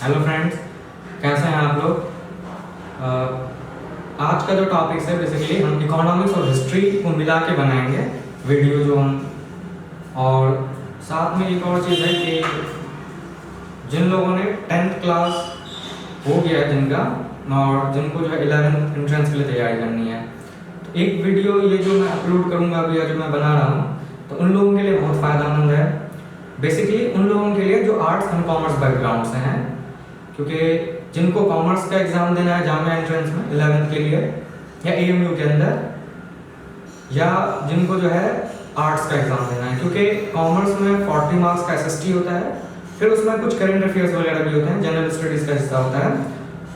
Hello friends, कैसे हैं आप लोग। आज का जो टॉपिक है बेसिकली हम इकोनॉमिक्स और हिस्ट्री को मिला के बनाएंगे वीडियो जो हम। और साथ में एक और चीज़ है कि जिन लोगों ने 10th क्लास हो गया है जिनका, और जिनको जो है 11th एंट्रेंस के लिए तैयारी करनी है, तो एक वीडियो ये जो मैं अपलोड करूँगा अभी, जो मैं बना रहा हूँ, तो उन लोगों के लिए बहुत फ़ायदेमंद है। बेसिकली उन लोगों के लिए जो आर्ट्स एंड कॉमर्स बैकग्राउंड से हैं, क्योंकि जिनको कॉमर्स का एग्ज़ाम देना है जामिया एंट्रेंस में 11th के लिए या एएमयू के अंदर, या जिनको जो है आर्ट्स का एग्ज़ाम देना है, क्योंकि कॉमर्स में 40 मार्क्स का एसएसटी होता है, फिर उसमें कुछ करंट अफेयर्स वगैरह भी होते हैं, जनरल स्टडीज़ का हिस्सा होता है,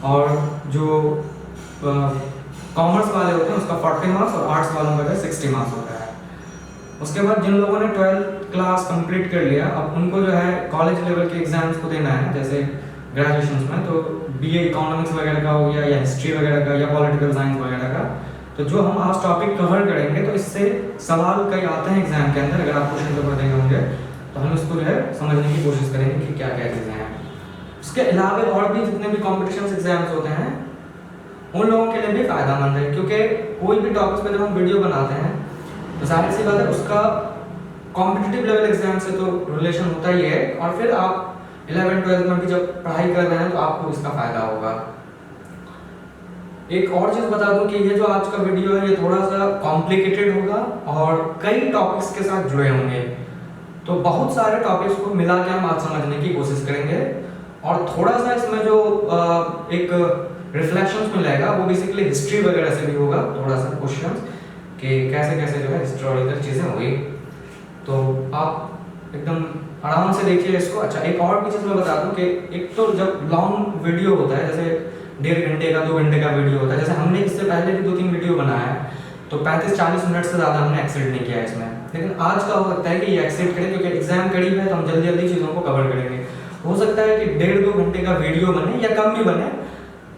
और जो कॉमर्स वाले होते हैं उसका 40 मार्क्स और आर्ट्स वालों का 60 मार्क्स होता है। उसके बाद जिन लोगों ने 12th क्लास कंप्लीट कर लिया, अब उनको जो है कॉलेज लेवल के एग्ज़ाम्स को देना है, जैसे ग्रेजुएशन में तो बीए इकोनॉमिक्स वगैरह का हो गया, या हिस्ट्री वगैरह का, या पॉलिटिकल साइंस वगैरह का। तो जो हम आज टॉपिक कवर करेंगे, तो इससे सवाल कई आते हैं एग्जाम के अंदर, अगर आप क्वेश्चन पेपर देंगे होंगे तो हम इसको जो है समझने की कोशिश करेंगे कि क्या क्या चीज़ें हैं। उसके अलावा और भी जितने भी कॉम्पिटिशन एग्जाम्स होते हैं उन लोगों के लिए भी फ़ायदेमंद है, क्योंकि कोई भी टॉपिक्स पर जब हम वीडियो बनाते हैं तो जाहिर सी बात है उसका कॉम्पिटिटिव लेवल एग्जाम से तो रिलेशन होता ही है, और फिर आप 11th-12th में भी जब पढ़ाई कर रहे हैं तो आपको इसका फ़ायदा होगा। एक और चीज़ बता दूं कि ये जो आज का वीडियो है ये थोड़ा सा कॉम्प्लिकेटेड होगा और कई टॉपिक्स के साथ जुड़े होंगे, तो बहुत सारे टॉपिक्स को मिला के हम आज समझने की कोशिश करेंगे, और थोड़ा सा इसमें जो एक रिफ्लेक्शंस मिलेगा वो बेसिकली हिस्ट्री वगैरह से भी होगा, थोड़ा सा क्वेश्चंस कि कैसे कैसे जो है हिस्टोरिकल चीज़ें होगी, तो आप एकदम आराम से देखिए इसको। अच्छा, एक और भी चीज़ मैं बता दूं कि एक तो जब लॉन्ग वीडियो होता है, जैसे 1.5 घंटे का 2 घंटे का वीडियो होता है, जैसे हमने इससे पहले भी 2-3 वीडियो बनाया है, तो 35-40 मिनट से ज़्यादा हमने एक्सीड नहीं किया है इसमें, लेकिन आज का हो सकता है कि ये एक्सीड करें, क्योंकि एग्जाम करीब है तो हम जल्दी जल्दी चीज़ों को कवर करेंगे। हो सकता है कि 1.5-2 घंटे का वीडियो बने या कम भी बने,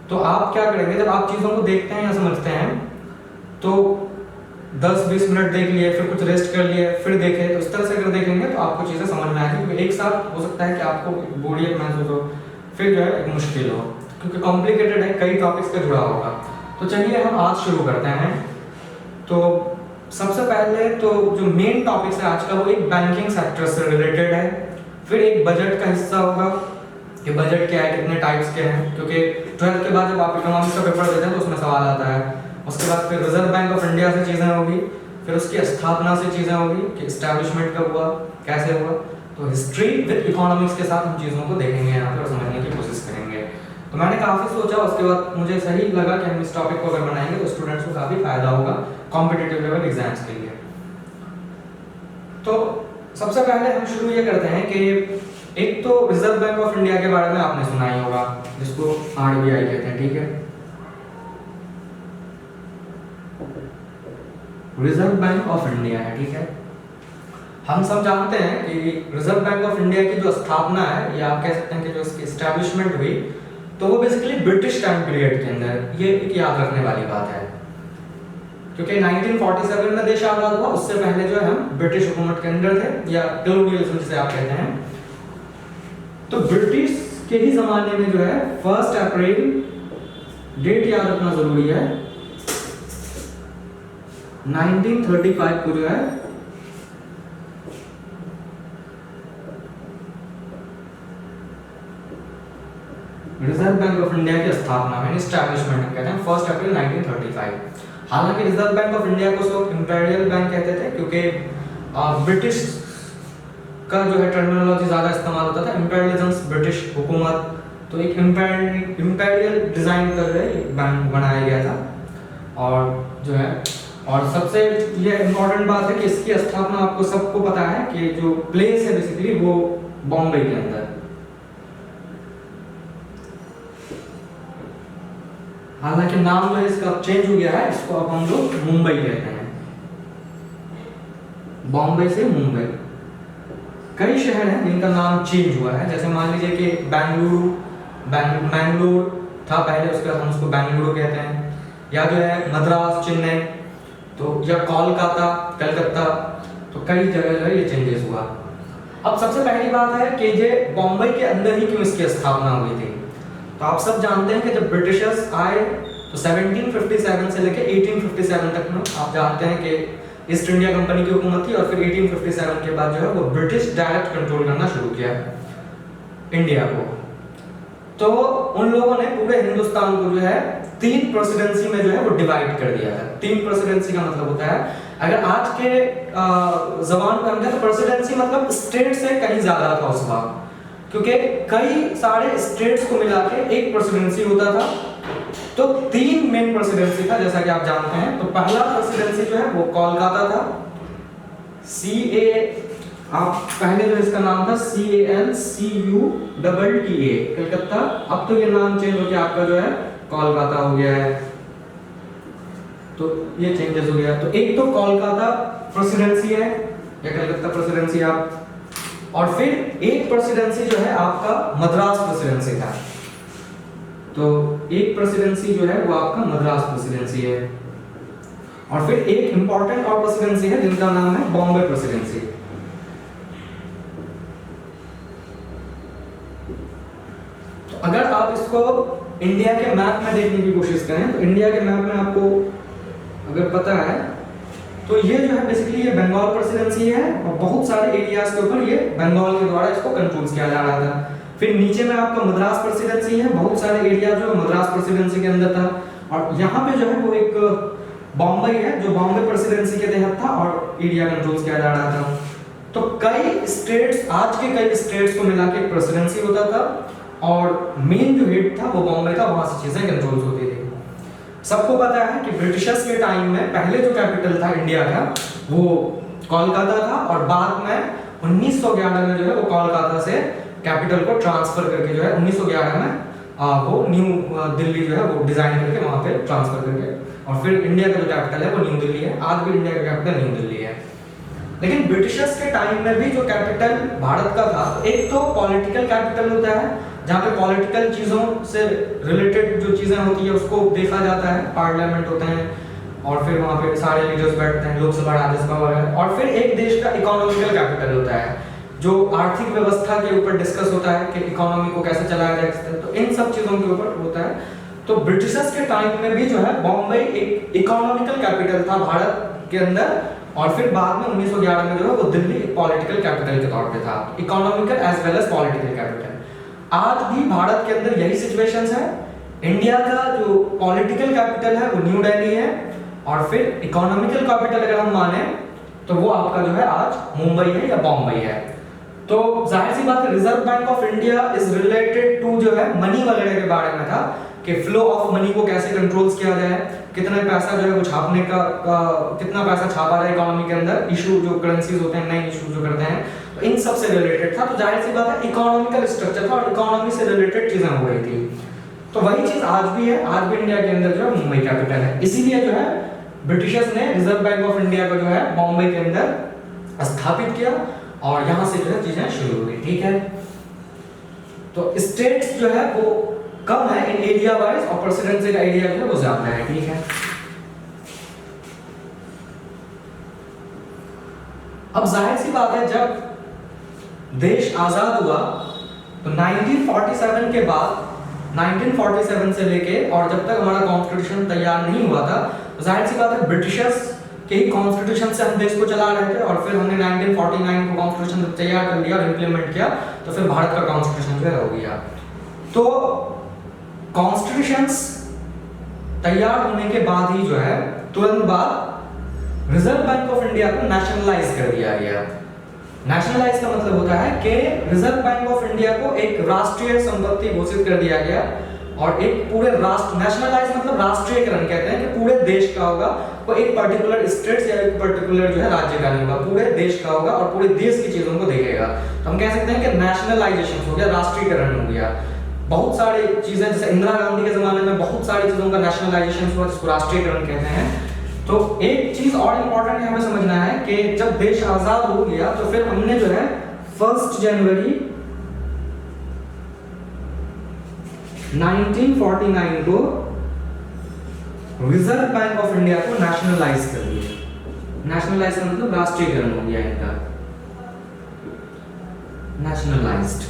तो आप क्या करेंगे, जब आप चीज़ों को देखते हैं या समझते हैं तो 10-20 मिनट देख लिए, फिर कुछ रेस्ट कर लिए, फिर देखें, तो इस तरह से अगर देखेंगे तो आपको चीज़ें समझ में आएगी, क्योंकि एक साथ हो सकता है कि आपको बोरियत महसूस हो, फिर जो है एक मुश्किल हो, क्योंकि कॉम्प्लिकेटेड है, कई टॉपिक्स से जुड़ा होगा। तो चलिए हम आज शुरू करते हैं। तो सबसे पहले तो जो मेन टॉपिक्स है आज का वो एक बैंकिंग सेक्टर से रिलेटेड है, फिर एक बजट का हिस्सा होगा कि बजट क्या है, कितने टाइप्स के हैं, क्योंकि 12th के बाद जब आप इकोनॉमिक्स का पेपर देते हैं तो उसमें सवाल आता है। उसके बाद फिर रिजर्व बैंक ऑफ इंडिया से चीज़ें होगी, फिर उसकी स्थापना से चीज़ें होगी कि इस्टेब्लिशमेंट कब हुआ, कैसे हुआ। तो हिस्ट्री विद इकोनॉमिक्स के साथ हम चीज़ों को देखेंगे यहाँ पे और समझने की कोशिश करेंगे। तो मैंने काफ़ी सोचा, उसके बाद मुझे सही लगा कि हम इस टॉपिक को अगर बनाएंगे तो स्टूडेंट्स को काफ़ी फायदा होगा कॉम्पिटिटिव लेवल एग्जाम्स के लिए। तो सबसे पहले हम शुरू ये करते हैं कि एक तो रिजर्व बैंक ऑफ इंडिया के बारे में आपने सुना ही होगा, जिसको आरबीआई कहते हैं, ठीक है। रिजर्व बैंक ऑफ इंडिया है, ठीक है। हम सब जानते हैं कि रिजर्व बैंक ऑफ इंडिया की जो स्थापना है, या आप कह सकते हैं कि जो इसकी एस्टैब्लिशमेंट हुई, तो वो बेसिकली ब्रिटिश टाइम पीरियड के अंदर, ये एक याद रखने वाली बात है, क्योंकि 1947 में देश आजाद हुआ, उससे पहले जो है हम ब्रिटिश हुकूमत के अंदर थे, या कॉलोनियलिज्म जिसे आप कहते हैं। तो ब्रिटिश के ही जमाने में जो है 1 अप्रैल, डेट याद रखना जरूरी है, 1935 को जो है रिजर्व बैंक ऑफ इंडिया की स्थापना में, एस्टैब्लिशमेंट कहते हैं, 1 अप्रैल 1935। हालांकि रिजर्व बैंक ऑफ इंडिया को लोग इंपीरियल बैंक कहते थे, क्योंकि ब्रिटिश का जो है टर्मिनोलॉजी ज़्यादा इस्तेमाल होता था, इंपीरियलिज्म ब्रिटिश हुकूमत, तो एक इंपीरियल डिज़ाइन कर रहे बैंक बनाया गया था। और जो है, और सबसे ये इम्पोर्टेंट बात है कि इसकी स्थापना आपको सबको पता है कि जो प्लेस है बेसिकली वो बॉम्बे के अंदर। हालांकि नाम जो है इसका चेंज हो गया है, इसको अब हम लोग मुंबई कहते हैं, बॉम्बे से मुंबई। कई शहर हैं जिनका नाम चेंज हुआ है, जैसे मान लीजिए कि बैंगलोर था पहले, उसके बाद हम उसको बेंगलुरु कहते हैं, या जो है मद्रास, चेन्नई, तो या कोलकाता, कलकत्ता, तो कई जगह जो है ये चेंजेस हुआ। अब सबसे पहली बात है कि ये बॉम्बे के अंदर ही क्यों इसकी स्थापना हुई थी। तो आप सब जानते हैं कि जब ब्रिटिशर्स आए तो 1757 से लेकर 1857 तक में आप जानते हैं कि ईस्ट इंडिया कंपनी की हुकूमत थी, और फिर 1857 के बाद जो है वो ब्रिटिश डायरेक्ट कंट्रोल करना शुरू किया इंडिया को। तो उन लोगों ने पूरे हिंदुस्तान को जो है 3 प्रेसिडेंसी में जो है वो डिवाइड कर दिया था। 3 प्रेसिडेंसी का मतलब होता है, अगर आज के जबान में हम कहें तो प्रेसिडेंसी मतलब स्टेट से कहीं ज्यादा था उस वक्त, क्योंकि कई सारे स्टेट्स को मिला के एक प्रेसिडेंसी होता था। तो 3 मेन प्रेसिडेंसी था जैसा कि आप जानते हैं। तो पहला प्रेसिडेंसी जो है वो कोलकाता था, आप पहले जो इसका नाम था CALCUTTA कलकत्ता, अब तो ये नाम चेंज हो गया, आपका जो है कोलकाता हो गया है, तो ये चेंजेस हो गया। तो एक तो कोलकाता प्रेसिडेंसी है या कलकत्ता प्रेसिडेंसी आप, और फिर एक प्रेसिडेंसी जो है आपका मद्रास प्रेसिडेंसी था। तो एक प्रेसिडेंसी जो है वो आपका मद्रास प्रेसिडेंसी है, और फिर एक इंपॉर्टेंट और प्रेसिडेंसी है जिनका नाम है बॉम्बे प्रेसिडेंसी। तो अगर आप इसको इंडिया के मैप में देखने की कोशिश करें तो इंडिया के मैप में आपको अगर पता है तो ये जो है बेसिकली ये बंगाल प्रेसिडेंसी है, और बहुत सारे एरियाज के ऊपर ये बंगाल के द्वारा इसको कंट्रोल किया जा रहा था। फिर नीचे में आपका मद्रास प्रेसिडेंसी है, बहुत सारे एरिया जो मद्रास प्रेसिडेंसी के अंदर था, और यहाँ पे जो है वो एक बॉम्बे है जो बॉम्बे प्रेसिडेंसी के तहत था और एरिया कंट्रोल किया जा रहा था। तो कई स्टेट्स, आज के कई स्टेट्स को मिला के एक प्रेसिडेंसी होता था, और मेन जो हेड था वो बॉम्बे था, वहां से चीजें कंट्रोल होती थी। सबको पता है कि ब्रिटिशर्स के टाइम में पहले जो कैपिटल था इंडिया का वो कोलकाता था, और बाद में 1911 में जो है वो कोलकाता से कैपिटल को ट्रांसफर करके जो है 1911 में वो न्यू दिल्ली जो है वो डिजाइन करके वहां पे ट्रांसफर करके, और फिर इंडिया का जो कैपिटल है वो न्यू दिल्ली है। आज भी इंडिया का कैपिटल न्यू दिल्ली है। लेकिन ब्रिटिशर्स के टाइम में भी जो कैपिटल भारत का था, एक तो पॉलिटिकल कैपिटल होता है जहाँ पे पॉलिटिकल चीजों से रिलेटेड जो चीजें होती है उसको देखा जाता है, पार्लियामेंट होते हैं, और फिर वहाँ पे सारे लीडर्स बैठते हैं, लोकसभा राज्यसभा वगैरह। और फिर एक देश का इकोनॉमिकल कैपिटल होता है जो आर्थिक व्यवस्था के ऊपर डिस्कस होता है कि इकोनॉमी को कैसे चलाया जाए, तो इन सब चीजों के ऊपर होता है। तो ब्रिटिशर्स के टाइम में भी जो है बॉम्बे एक इकोनॉमिकल कैपिटल था भारत के अंदर, और फिर बाद में 1911 में जो है वो दिल्ली पॉलिटिकल कैपिटल के तौर पे था, economical as well as political capital. आज भी भारत के अंदर यही सिचुएशंस है। इंडिया का जो पॉलिटिकल कैपिटल है वो न्यू दिल्ली है, और फिर इकोनॉमिकल कैपिटल अगर हम माने तो वो आपका जो है आज मुंबई है या बॉम्बे है। तो जाहिर सी बात है Reserve Bank of India is related to जो है मनी वगैरह के बारे में था कि फ्लो ऑफ मनी को कैसे कंट्रोल किया जाए, कितना पैसा जो है वो छापने का कितना पैसा छापा जाए इकोनॉमी के अंदर, इशू जो करेंसीज होते हैं, नए इशू जो करते हैं, तो इन सब से रिलेटेड था। तो जाहिर सी बात है इकोनॉमिकल स्ट्रक्चर था और इकोनॉमी से रिलेटेड चीजें हो रही थी। तो वही चीज आज भी है, आज भी इंडिया के अंदर जो है मुंबई कैपिटल है। इसीलिए जो है ब्रिटिशर्स ने रिजर्व बैंक ऑफ इंडिया को जो है बॉम्बे के अंदर स्थापित किया, और यहां से जो है चीजें शुरू हुई। ठीक है, तो स्टेट्स जो है वो कम है इन एरिया वाइज, और प्रेसिडेंसी का एरिया जो है वो ज्यादा है। ठीक है, अब जाहिर सी बात है जब देश आजाद हुआ तो 1947 के बाद 1947 से लेके और जब तक हमारा कॉन्स्टिट्यूशन तैयार नहीं हुआ था, तो जाहिर सी बात है ब्रिटिशर्स के ही कॉन्स्टिट्यूशन से हम देश को चला रहे थे, और फिर हमने 1949 को कॉन्स्टिट्यूशन तैयार कर लिया और इंप्लीमेंट किया, तो फिर भारत का कॉन्स्टिट्यूशन जो है हो गया। तो कॉन्स्टिट्यूशंस तैयार होने के बाद ही जो है तुरंत बाद रिजर्व बैंक ऑफ इंडिया को नेशनलाइज कर दिया गया। नेशनलाइज का मतलब होता है कि रिजर्व बैंक ऑफ इंडिया को एक राष्ट्रीय संपत्ति घोषित कर दिया गया, और एक पूरे राष्ट्र, नेशनलाइज मतलब राष्ट्रीयकरण कहते हैं कि पूरे देश का होगा, वो एक पर्टिकुलर स्टेट या एक पर्टिकुलर जो है राज्य का नहीं होगा, पूरे देश का होगा और पूरे देश की चीजों को देखेगा। तो हम कह सकते हैं कि नेशनलाइजेशन हो गया, राष्ट्रीयकरण हो गया। बहुत सारी चीजें जैसे इंदिरा गांधी के जमाने में बहुत सारी चीजों का नेशनलाइजेशन हुआ, जिसको राष्ट्रीयकरण कहते हैं। तो एक चीज और इम्पोर्टेंट हमें समझना है कि जब देश आजाद हो गया तो फिर हमने जो है 1 जनवरी 1949 को रिजर्व बैंक ऑफ इंडिया को नेशनलाइज कर दिया। नेशनलाइज का मतलब राष्ट्रीयकरण हो गया इनका। नेशनलाइज्ड,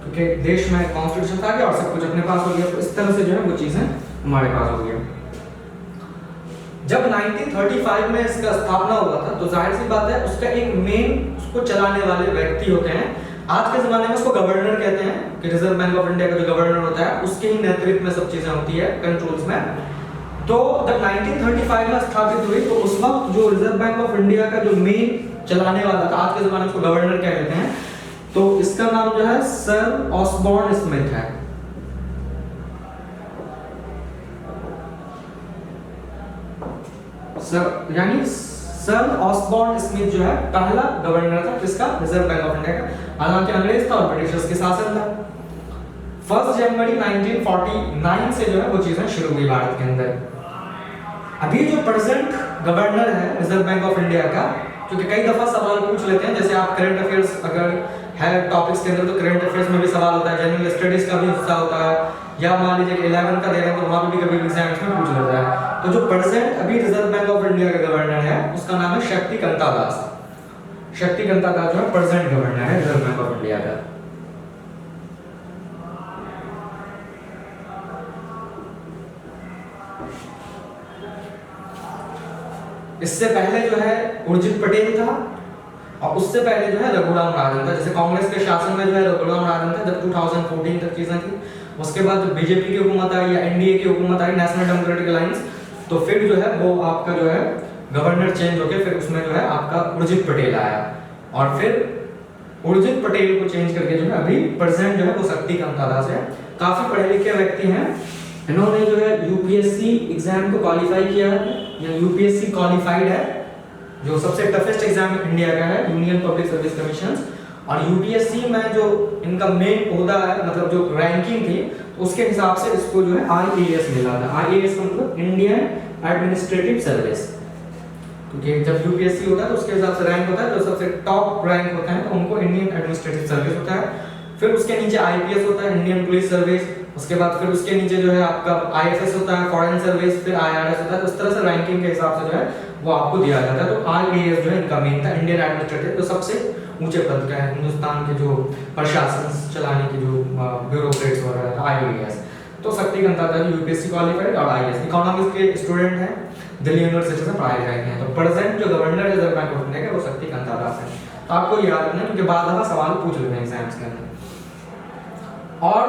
क्योंकि देश में कॉन्स्टिट्यूशन आ गया और सब कुछ अपने पास हो गया, तो इस तरह से जो है वो चीजें हमारे पास हो गई। जब 1935 में इसका स्थापना हुआ था तो जाहिर सी बात है उसका एक मेन उसको चलाने वाले व्यक्ति होते हैं, आज के जमाने में उसको गवर्नर कहते हैं कि रिजर्व बैंक ऑफ इंडिया का जो गवर्नर होता है उसके ही नेतृत्व में सब चीजें होती है, कंट्रोल्स में। तो जब 1935 में स्थापित हुई तो उस वक्त जो रिजर्व बैंक ऑफ इंडिया का जो मेन चलाने वाला था, आज के जमाने में उसको गवर्नर कह लेते हैं, तो इसका नाम जो है सर ऑसबॉर्न स्मिथ है। सर यानी सर ऑसबॉर्न स्मिथ जो है पहला गवर्नर था किसका, रिजर्व बैंक ऑफ इंडिया का। हालांकि अंग्रेज था और ब्रिटिशर्स के शासन था। 1 जनवरी 1949 से जो है वो चीजें शुरू हुई भारत के अंदर। अभी जो प्रेजेंट गवर्नर है रिजर्व बैंक ऑफ इंडिया का, क्योंकि कई दफा सवाल पूछ लेते हैं, जैसे आप करंट अफेयर्स अगर है टॉपिक्स के अंदर तो करंट अफेयर्स में भी सवाल होता है, जनरल स्टडीज का भी हिस्सा होता है, या मान लीजिए कि 11 का दे रहे हैं तो वहां पे भी कभी एग्जाम्स में पूछ लेता है। तो जो प्रेजेंट अभी रिजर्व बैंक ऑफ इंडिया का गवर्नर है उसका नाम है शक्तिकांता दास। शक्तिकांता दास जो है प्रेजेंट गवर्नर है रिजर्व बैंक ऑफ इंडिया का। इससे पहले जो है उर्जित पटेल था और उससे पहले जो है रघुराम राजन था। जैसे कांग्रेस के शासन में जो है रघुराम राजन था जब 2014 तक चीजें थी। उसके बाद जब बीजेपी की हुकूमत आई या एनडीए की हुकूमत आई, नेशनल डेमोक्रेटिक अलायंस, तो फिर जो है वो आपका जो है गवर्नर चेंज होके फिर उसमें जो है आपका उर्जित पटेल आया और फिर उर्जित पटेल को चेंज करके जो है अभी प्रेजेंट जो है वो शक्तिकांता दास है। काफी पढ़े लिखे व्यक्ति हैं, इन्होंने जो है यूपीएससी एग्जाम को क्वालिफाई किया है या यूपीएससी क्वालिफाइड है, जो सबसे टफेस्ट एग्जाम इंडिया का है, यूनियन पब्लिक सर्विस कमीशन। और यूपीएससी में जो इनका मेन ओहदा है, मतलब जो रैंकिंग थी, तो उसके हिसाब से इसको जो है आईएएस मिला था। आईएएस का मतलब इंडियन एडमिनिस्ट्रेटिव सर्विस, क्योंकि जब यूपीएससी होता है तो उसके हिसाब से रैंक होता है, जो सबसे टॉप रैंक होता है तो उनको इंडियन एडमिनिस्ट्रेटिव सर्विस होता है। फिर उसके नीचे आईपीएस होता है, इंडियन पुलिस सर्विस। उसके बाद फिर उसके नीचे जो है आपका आईएफएस होता है, फॉरेन सर्विस, फिर आईआरएस होता है। तो इस तरह से रैंकिंग के हिसाब से जो है वो आपको दिया जाता है। तो आईएएस जो है इनका मेन था, इंडियन एडमिनिस्ट्रेटिव, जो सबसे ऊंचे पद का है, हिंदुस्तान के जो प्रशासन चलाने के जो ब्यूरोक्रेट्स वगैरह, आईएएस। तो शक्तिकांता दास यूपीएससी क्वालिफाइड और आईएएस इकोनॉमिक्स के स्टूडेंट हैं, दिल्ली यूनिवर्सिटी से पढ़ाए गए हैं। तो प्रेजेंट जो governor reserve Bank of India का वो शक्तिकांता दास है। तो आपको याद रखना, क्योंकि बाद में सवाल पूछ लेते हैं एग्जाम्स के अंदर। और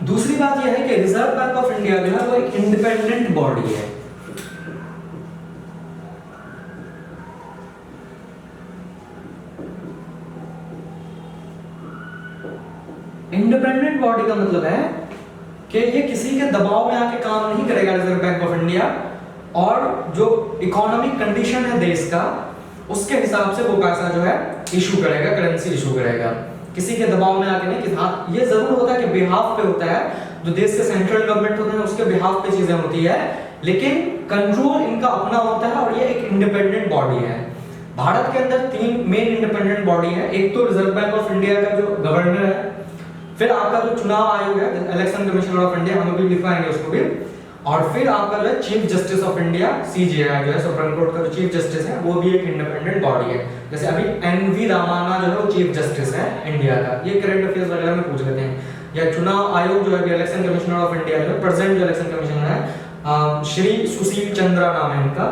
दूसरी बात यह है कि रिजर्व बैंक ऑफ इंडिया जो है वो एक इंडिपेंडेंट बॉडी है। इंडिपेंडेंट बॉडी का मतलब है कि ये किसी के दबाव में आके काम नहीं करेगा रिजर्व बैंक ऑफ इंडिया, और जो इकोनॉमिक कंडीशन है देश का उसके हिसाब से वो पैसा जो है इशू करेगा, करेंसी इशू करेगा, किसी के दबाव में आके नहीं। कि हाँ ये जरूर होता है कि बिहाफ पे होता है, जो देश के सेंट्रल गवर्नमेंट होते हैं उसके बिहाफ पे चीजें होती है, लेकिन कंट्रोल इनका अपना होता है और ये एक इंडिपेंडेंट बॉडी है। भारत के अंदर 3 मेन इंडिपेंडेंट बॉडी है। एक तो रिजर्व बैंक ऑफ इंडिया का जो गवर्नर है, फिर आपका जो चुनाव आयोग है, इलेक्शन कमीशन ऑफ इंडिया, हम अभी लिखवाएंगे उसको भी, और फिर आपका जो है chief justice of India, CJI जो है सुप्रीम कोर्ट का जो चीफ जस्टिस है, वो भी एक इंडिपेंडेंट बॉडी है। जैसे अभी एनवी रामाना जो है वो चीफ जस्टिस है इंडिया का, ये करंट अफेयर्स वगैरह में पूछ लेते हैं। या चुनाव आयोग जो है इलेक्शन कमिश्नर ऑफ इंडिया जो प्रेजेंट जो इलेक्शन कमिश्नर है श्री सुशील चंद्रा नाम है इनका।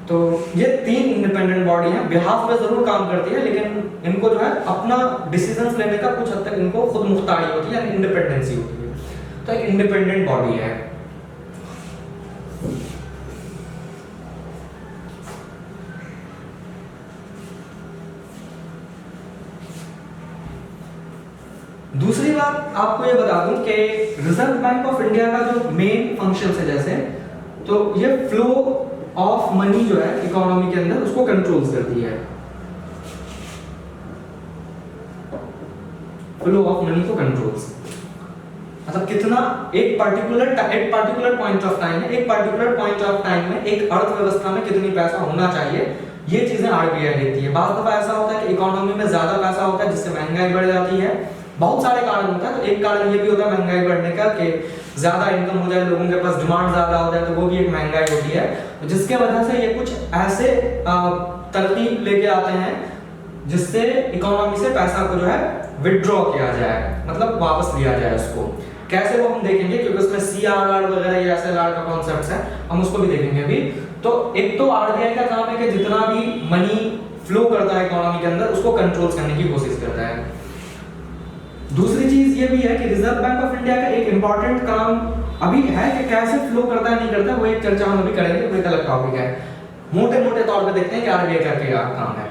तो ये 3 इंडिपेंडेंट बॉडी हैं, बिहाफ पे जरूर काम करती है, लेकिन इनको जो है अपना डिसीजंस लेने का कुछ हद तक इनको खुद मुख्तारी होती है, इंडिपेंडेंसी होती है। तो एक इंडिपेंडेंट बॉडी है। दूसरी बात आपको ये बता दूं कि रिजर्व बैंक ऑफ इंडिया का जो मेन फंक्शन है, जैसे तो ये फ्लो ऑफ मनी जो है इकोनॉमी के अंदर उसको कंट्रोल करती है, फ्लो ऑफ मनी को कंट्रोल्स, मतलब कितना एक पर्टिकुलर पॉइंट ऑफ टाइम में, एक पर्टिकुलर पॉइंट ऑफ टाइम में एक अर्थव्यवस्था में कितनी पैसा होना चाहिए, ये चीजें आरबीआई लेती है। बार दफा ऐसा होता है कि इकोनॉमी में ज्यादा पैसा होता है जिससे महंगाई बढ़ जाती है, बहुत सारे कारण होता है। तो एक कारण ये भी होता है महंगाई बढ़ने का कि ज्यादा इनकम हो जाए, लोगों के पास डिमांड ज्यादा हो जाए, तो वो भी एक महंगाई होती है, जिसके वजह से ये कुछ ऐसे तरकीब लेके आते हैं जिससे इकोनॉमी से पैसा को जो है विड्रॉ किया जाए, मतलब वापस लिया जाए उसको। कैसे वो हम देखेंगे, क्योंकि उसमें CRR वगैरह या SLR का कॉन्सेप्ट है, हम उसको भी देखेंगे अभी। तो एक तो RBI का काम है कि जितना भी मनी फ्लो करता है इकोनॉमी के अंदर उसको कंट्रोल करने की कोशिश करता है। दूसरी चीज ये भी है कि रिजर्व बैंक ऑफ इंडिया का एक इंपॉर्टेंट काम अभी है कि कैसे फ्लो करता है नहीं करता, वो एक चर्चा हम अभी करेंगे, वो एक अलग टॉपिक है। मोटे मोटे तौर पे देखते हैं कि RBI का क्या काम है।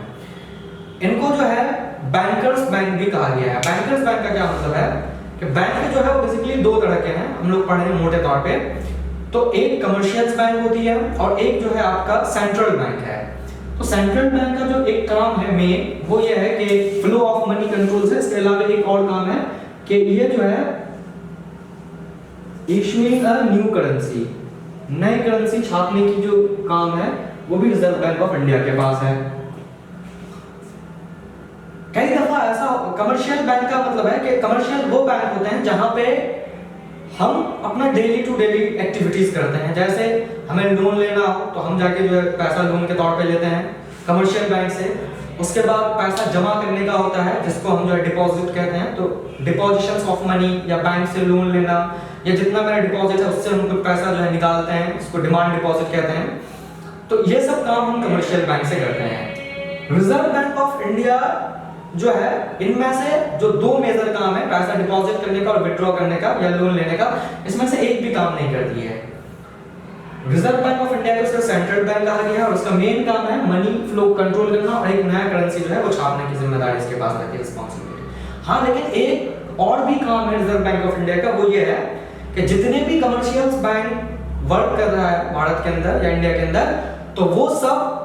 इनको जो है बैंकर्स बैंक भी कहा गया है। बैंकर्स बैंक का क्या मतलब है कि बैंक जो है वो बेसिकली दो तरह के हैं, हम लोग पढ़े हैं मोटे तौर पे। तो एक कमर्शियल बैंक होती है और एक जो है आपका सेंट्रल बैंक है। तो सेंट्रल बैंक का जो एक काम है मेन, वो ये है कि फ्लो ऑफ मनी कंट्रोल से। इसके अलावा एक और काम है कि ये जो है इशूइंग अ न्यू करेंसी, नई करेंसी छापने की जो काम है वो भी रिजर्व बैंक ऑफ इंडिया के पास है। कई दफा ऐसा कमर्शियल बैंक का मतलब है कि कमर्शियल वो बैंक होते हैं जहां पे हम अपना डेली टू डेली एक्टिविटीज करते हैं। जैसे हमें लोन लेना हो तो हम जाके जो है पैसा लोन के तौर पे लेते हैं कमर्शियल बैंक से। उसके बाद पैसा जमा करने का होता है जिसको हम जो है डिपॉजिट कहते हैं। तो डिपॉजिशंस ऑफ मनी या बैंक से लोन लेना या जितना मेरा डिपॉजिट है उससे हम कुछ पैसा जो है निकालते हैं, इसको डिमांड डिपॉजिट कहते हैं। तो ये सब काम हम कमर्शियल बैंक से करते हैं। रिजर्व बैंक ऑफ इंडिया जो है इनमें से जो दो मेजर काम है, पैसा डिपॉजिट करने का और विड्रॉ करने का या लोन लेने का, इसमें से एक भी काम नहीं करती है। रिजर्व बैंक ऑफ इंडिया को सिर्फ सेंट्रल बैंक कहा गया है और उसका मेन काम है मनी फ्लो कंट्रोल करना और एक नया करेंसी जो है वो छापने की जिम्मेदारी इसके पास रहती है, रिस्पांसिबिलिटी। हाँ, लेकिन एक और भी काम है रिजर्व बैंक ऑफ इंडिया का, वो ये है कि जितने भी कमर्शियल बैंक वर्क कर रहा है भारत के अंदर या इंडिया के अंदर, तो वो सब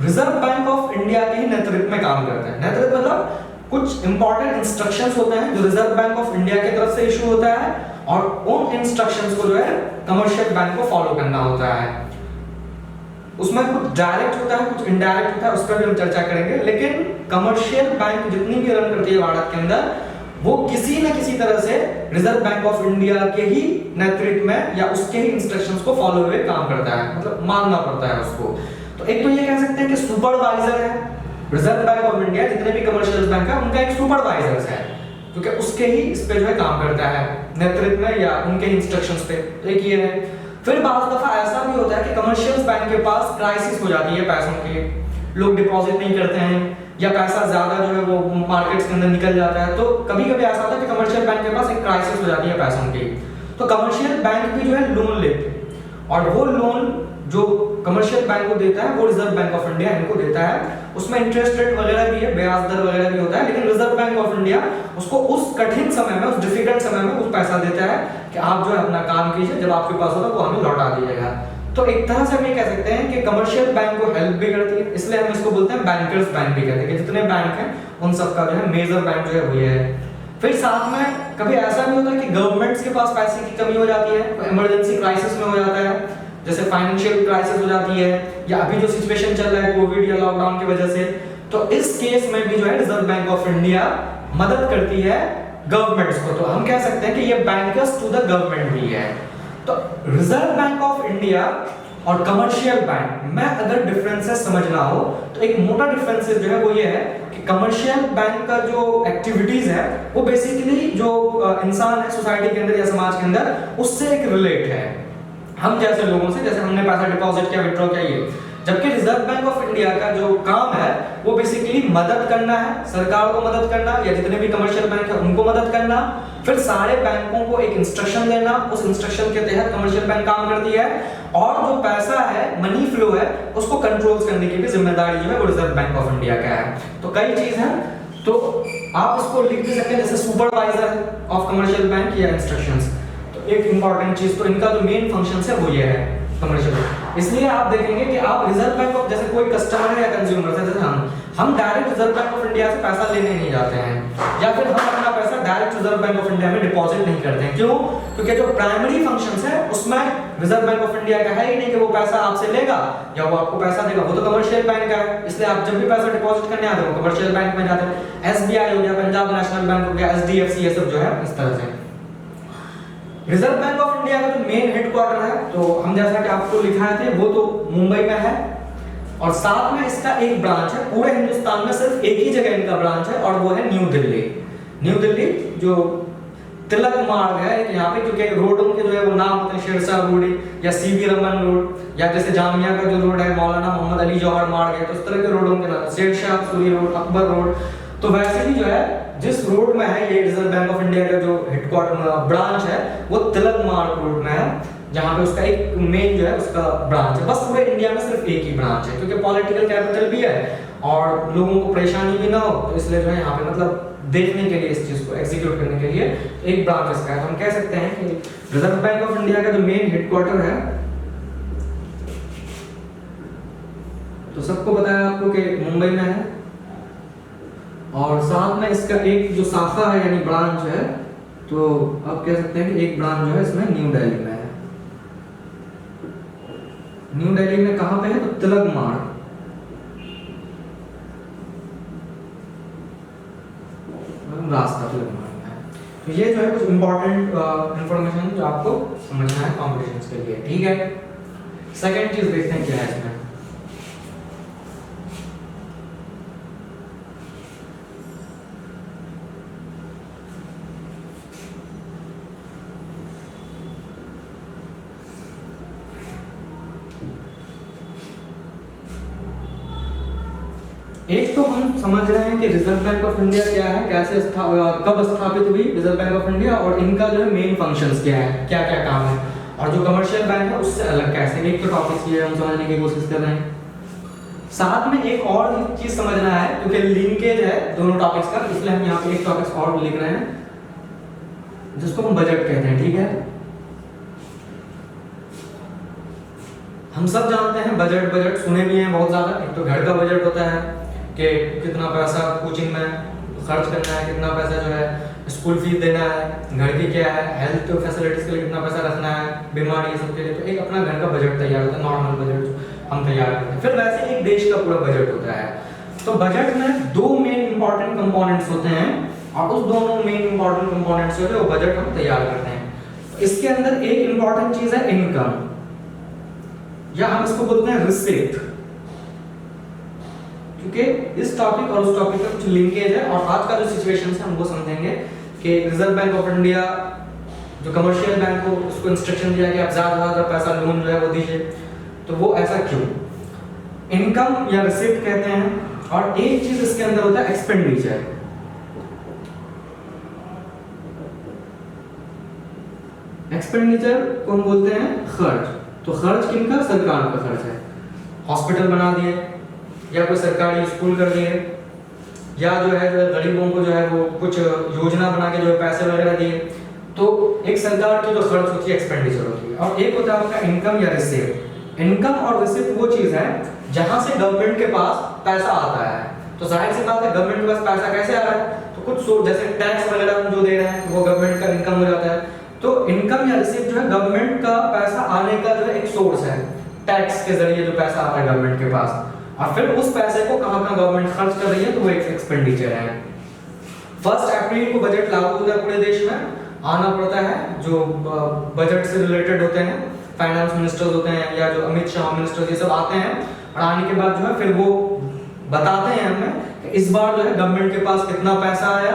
रिजर्व बैंक ऑफ इंडिया के ही नेतृत्व में काम करते हैं। नेतृत्व मतलब कुछ इंपॉर्टेंट इंस्ट्रक्शंस होते हैं जो रिजर्व बैंक ऑफ इंडिया की तरफ से इशू होता है और उन इंस्ट्रक्शंस को जो है कमर्शियल बैंक को फॉलो करना होता है। उसमें कुछ डायरेक्ट होता है, कुछ इनडायरेक्ट होता है, उस पर भी हम चर्चा करेंगे। लेकिन कमर्शियल बैंक जितनी भी रन करती है भारत के अंदर, वो किसी न किसी तरह से रिजर्व बैंक ऑफ इंडिया के ही नेतृत्व में या उसके ही इंस्ट्रक्शंस को फॉलो हुए काम करता है, मतलब मानना पड़ता है उसको। तो एक तो ये कह सकते हैं कि सुपरवाइजर है रिजर्व बैंक ऑफ इंडिया, जितने भी कमर्शियल बैंक है उनका एक सुपरवाइजर है क्योंकि उसके ही इस पे जो है काम करता है नेतृत्व में या उनके इंस्ट्रक्शंस पे। एक ये है। फिर बात दफा ऐसा भी होता है कि कमर्शियल बैंक के पास क्राइसिस हो जाती है पैसों की, लोग डिपॉजिट नहीं करते हैं या पैसा ज्यादा जो है वो मार्केट्स के अंदर निकल जाता है। तो कभी कभी ऐसा होता है कि कमर्शियल बैंक के पास एक क्राइसिस हो जाती है पैसों की, तो कमर्शियल बैंक भी जो है लोन लेते हैं और वो लोन जो कमर्शियल बैंक को देता है वो रिजर्व बैंक ऑफ इंडिया इनको देता है। उसमें इंटरेस्ट रेट वगैरह भी है, ब्याज दर वगैरह भी होता है, लेकिन रिजर्व बैंक ऑफ इंडिया उसको उस कठिन समय में, उस डिफिकल्ट समय में कुछ पैसा देता है कि आप जो है अपना काम कीजिए, जब आपके पास होगा वो हमें लौटा दीजिएगा। तो एक तरह से हम ये कह सकते हैं कि कमर्शियल बैंक को हेल्प भी करती है, इसलिए हम इसको बोलते हैं बैंकर्स बैंक भी कहते हैं कि जितने बैंक हैं उन सबका जो है मेजर बैंक जो है वो ये है। फिर साथ में कभी ऐसा भी होता है कि गवर्नमेंट्स के पास पैसे की कमी हो जाती है, इमरजेंसी क्राइसिस में हो जाता है, जैसे फाइनेंशियल क्राइसिस हो जाती है या अभी जो सिचुएशन चल रहा है कोविड या लॉकडाउन की वजह से, तो इस केस में भी जो है रिजर्व बैंक ऑफ इंडिया मदद करती है गवर्नमेंट्स को। तो हम कह सकते हैं कि ये बैंकर्स टू द गवर्नमेंट भी है। तो रिजर्व बैंक ऑफ इंडिया और कमर्शियल बैंक में अगर डिफरेंसेस समझना हो तो एक मोटा डिफरेंसेस जो है वो ये है कि कमर्शियल बैंक का जो एक्टिविटीज है वो बेसिकली जो इंसान है सोसाइटी के अंदर या समाज के अंदर उससे एक रिलेट है, हम जैसे लोगों से, जैसे हमने पैसा डिपॉजिट किया, विड्रॉ किया ये। जबकि रिजर्व बैंक ऑफ इंडिया का जो काम है वो बेसिकली मदद करना है, सरकार को मदद करना या जितने भी कमर्शियल बैंक है उनको मदद करना, फिर सारे बैंकों को एक इंस्ट्रक्शन देना, उस इंस्ट्रक्शन के तहत कमर्शियल बैंक काम करती है और जो पैसा है, मनी फ्लो है, उसको कंट्रोल करने की भी जिम्मेदारी जो है वो रिजर्व बैंक ऑफ इंडिया का है। तो कई चीज है, तो आप इसको लिख भी सकते हैं जैसे सुपरवाइजर ऑफ कमर्शियल बैंक या इंस्ट्रक्शंस। तो एक इंपॉर्टेंट चीज, तो इनका जो मेन फंक्शन है वो ये है कमर्शियल। इसलिए आप देखेंगे कि आप रिजर्व बैंक ऑफ, जैसे कोई कस्टमर है या कंज्यूमर है, जैसे हम direct reserve Bank of India से पैसा लेने नहीं जाते हैं या फिर हम अपना पैसा direct reserve Bank of India में डिपॉजिट नहीं करते हैं। क्यों? क्योंकि जो प्राइमरी फंक्शंस है उसमें रिजर्व बैंक ऑफ इंडिया का है ही नहीं कि वो पैसा आपसे लेगा या वो आपको पैसा देगा, वो तो कमर्शियल बैंक का है। इसलिए आप जब भी पैसा डिपॉजिट करने आते हो कमर्शियल बैंक में जाते हो। SBI हो गया, पंजाब नेशनल बैंक हो गया, HDFC, ये सब जो है इस तरह से। रिजर्व बैंक ऑफ इंडिया का जो मेन हेडक्वार्टर है, तो हम जैसा कि आपको लिखाए थे वो तो मुंबई में है। और साथ में इसका एक ब्रांच है, पूरे हिंदुस्तान में सिर्फ एक ही जगह इनका ब्रांच है और वो है न्यू दिल्ली। न्यू दिल्ली जो तिलक मार्ग है एक यहाँ पे, क्योंकि रोडों के जो है वो नाम होते हैं, शेरशाह रोड या सीवी रमन रोड, या जैसे जामिया का जो रोड है मौलाना मोहम्मद अली जौहर मार्ग है, तो इस तरह के रोडों के नाम, शेरशाह सूरी रोड, अकबर रोड। तो वैसे ही जो है जिस रोड में है ये रिजर्व बैंक ऑफ इंडिया का जो हेडक्वार्टर ब्रांच है वो तिलक मार्ग रोड में है, जहाँ पे उसका एक मेन जो है उसका ब्रांच है। बस पूरे इंडिया में सिर्फ एक ही ब्रांच है, क्योंकि पॉलिटिकल कैपिटल भी है और लोगों को परेशानी भी ना हो, तो इसलिए जो है यहाँ पे मतलब देखने के लिए, इस चीज को एग्जीक्यूट करने के लिए एक ब्रांच इसका है। हम कह सकते हैं कि रिजर्व बैंक ऑफ इंडिया का जो मेन हेडक्वार्टर है, तो सबको पता है आपको कि मुंबई में है, और साथ में इसका एक जो शाखा है यानी ब्रांच है, तो आप कह सकते हैं कि एक ब्रांच जो है इसमें न्यू दिल्ली में है। न्यू दिल्ली में कहां पे है, तो तिलक मार्ग। रास्ता तिलक मार्ग है। तो ये जो है कुछ इंपॉर्टेंट इंफॉर्मेशन जो आपको समझना है कॉम्पिटिशन्स के लिए, ठीक है। सेकंड चीज देखते हैं क्या है इसमें। एक तो हम समझ रहे हैं कि रिजर्व बैंक ऑफ इंडिया क्या है, कैसे कब स्थापित हुई रिजर्व बैंक ऑफ इंडिया, और इनका जो है मेन फंक्शंस क्या है, क्या क्या काम है, और जो कमर्शियल बैंक है उससे अलग कैसे। एक तो टॉपिक ये हम समझने की कोशिश कर रहे हैं। साथ में एक और चीज समझना है, क्योंकि लिंकेज है दोनों टॉपिक्स का, इसलिए हम यहाँ पे एक टॉपिक्स और लिख रहे हैं जिसको हम बजट कहते हैं, ठीक है। हम सब जानते हैं बजट, बजट सुने भी हैं बहुत ज्यादा। एक तो घर का बजट होता है कि कितना पैसा कोचिंग में खर्च करना है, कितना पैसा जो है स्कूल फीस देना है, घर की क्या है, हेल्थ फैसिलिटीज के लिए कितना पैसा रखना है, बीमारी ये सब के लिए, तो एक अपना घर का बजट तैयार होता है, नॉर्मल बजट हम तैयार करते हैं। फिर वैसे एक देश का पूरा बजट होता है। तो बजट में दो मेन इंपॉर्टेंट कंपोनेंट्स होते हैं, और उस दोनों मेन इंपॉर्टेंट कंपोनेंट्स जो है वो बजट हम तैयार करते हैं। इसके अंदर एक इंपॉर्टेंट चीज है इनकम, या हम इसको बोलते हैं रिसीप्ट, क्योंकि इस टॉपिक और उस टॉपिक का कुछ लिंकेज है। और आज का जो सिचुएशन है हम वो समझेंगे कि रिजर्व बैंक ऑफ इंडिया जो कमर्शियल बैंक को उसको इंस्ट्रक्शन दिया कि आप ज्यादा पैसा लोन जो है वो दीजिए, तो वो ऐसा क्यों, इनकम या रिसीप्ट कहते हैं। और एक चीज इसके अंदर होता है एक्सपेंडिचर। एक्सपेंडिचर को हम बोलते हैं खर्च। तो खर्च किनका, सरकार का खर्च है। हॉस्पिटल बना दिए, या कोई सरकारी स्कूल कर दिए, या जो है गरीबों को जो है वो कुछ योजना बना के जो है पैसे वगैरह दिए, तो एक सरकार की जो खर्च होती है एक्सपेंडिचर होती है। और एक होता है आपका इनकम या रिसीप्ट। इनकम और रिसीप्ट वो चीज है जहां से गवर्नमेंट के पास पैसा आता है। तो जाहिर सी बात है गवर्नमेंट के पास पैसा कैसे आ रहा है, तो कुछ सोर्स जैसे टैक्स वगैरह हम जो दे रहे हैं वो गवर्नमेंट का इनकम हो जाता है। तो इनकम या रिसीप्ट जो है गवर्नमेंट का पैसा आने का जो है एक सोर्स है, टैक्स के जरिए जो पैसा आता है गवर्नमेंट के पास, और फिर उस पैसे को कहां गवर्नमेंट खर्च कर रही है, तो वो एक एक्सपेंडिचर है। 1 अप्रैल को बजट लागू होता है पूरे देश में, आना पड़ता है जो बजट से रिलेटेड होते हैं, फाइनेंस मिनिस्टर्स होते हैं या जो अमित शाह मिनिस्टर्स, ये सब आते हैं। और आने के बाद जो है फिर वो बताते हैं हमें कि इस बार जो है गवर्नमेंट के पास कितना पैसा आया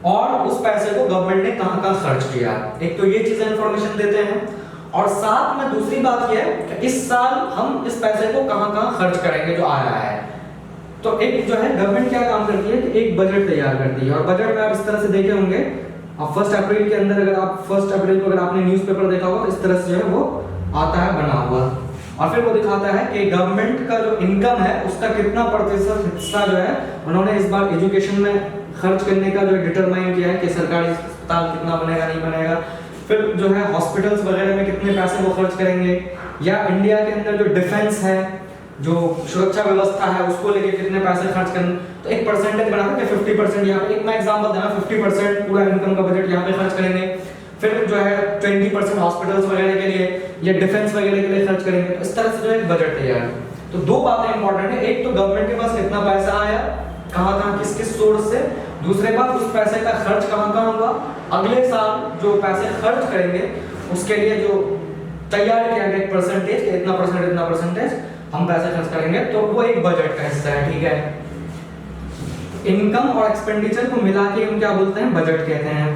और उस पैसे को गवर्नमेंट ने कहां खर्च किया। एक तो ये चीजें इंफॉर्मेशन देते हैं, और साथ में दूसरी बात यह है कि इस साल हम इस पैसे को कहां खर्च करेंगे जो आ रहा है। तो एक जो है गवर्नमेंट क्या काम करती है कि एक बजट तैयार करती है, और बजट में आप इस तरह से देखे होंगे, अब 1 अप्रैल के अंदर अगर आप 1 अप्रैल को अगर आपने न्यूज़पेपर देखा होगा, इस तरह से जो है वो आता है बना हुआ, और फिर वो दिखाता है कि गवर्नमेंट का जो इनकम है उसका कितना प्रतिशत हिस्सा जो है उन्होंने इस बार एजुकेशन में खर्च करने का जो डिटरमाइन किया है कि सरकारी अस्पताल कितना बनेगा नहीं बनेगा, फिर जो है हॉस्पिटल्स वगैरह में कितने पैसे वो खर्च करेंगे, या इंडिया के अंदर जो डिफेंस है, जो सुरक्षा व्यवस्था है, उसको लेके कितने पैसे खर्च करने। तो एक परसेंटेज बनाते हैं 50%, यहाँ पे एक मैं एग्जांपल देना, 50% पूरा इनकम का बजट यहाँ पे खर्च करेंगे, फिर जो है 20% हॉस्पिटल्स वगैरह के लिए या डिफेंस वगैरह के लिए खर्च करेंगे। इस तरह से जो है बजट तैयार है। तो दो बातें इंपॉर्टेंट है, एक तो गवर्नमेंट के पास कितना पैसा आया, कहाँ किस सोर्स से, दूसरे बात उस पैसे का खर्च कहाँ हुआ, अगले साल जो पैसे खर्च करेंगे उसके लिए जो तैयार किया गया एक परसेंटेज, इतना परसेंटेज हम पैसे खर्च करेंगे, तो वो एक बजट का हिस्सा है, ठीक है। इनकम और एक्सपेंडिचर को मिला के हम क्या बोलते हैं, बजट कहते हैं।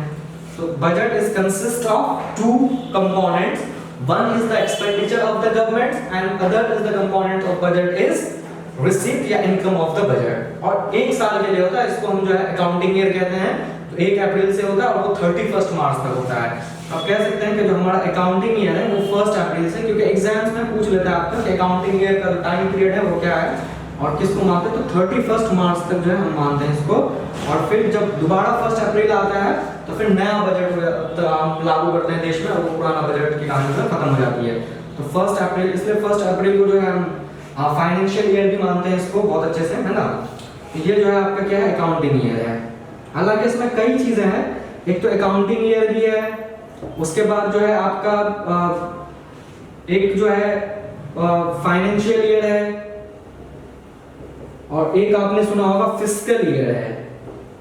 तो budget is consist of two components, one is the expenditure of the government and other is the component of budget is receipt या इनकम ऑफ द बजट। और एक साल के लिए होता है, इसको हम जो है अकाउंटिंग ईयर कहते हैं। तो 1 अप्रैल से होता है और वो 31 मार्च तक होता है। आप कह सकते हैं कि जो हमारा अकाउंटिंग ईयर है वो 1 अप्रैल से, क्योंकि एग्जाम्स में पूछ लेता है आपका कि अकाउंटिंग ईयर का टाइम पीरियड है वो क्या है और किसको मानते हैं, तो 31 मार्च तक जो है हम मानते हैं इसको। और फिर जब दोबारा 1 अप्रैल आता है तो फिर नया बजट हम लागू करते हैं देश में और वो पुराना बजट की कहानी जो खत्म हो जाती है। तो 1 अप्रैल, इसलिए 1 अप्रैल को जो है हम फाइनेंशियल ईयर भी मानते हैं इसको बहुत अच्छे से, है ना। ये जो है आपका क्या है, अकाउंटिंग ईयर है। हालांकि इसमें कई चीजें हैं, एक तो अकाउंटिंग ईयर भी है, उसके बाद जो है आपका एक जो है फाइनेंशियल ईयर है और एक आपने सुना होगा फिस्कल ईयर है।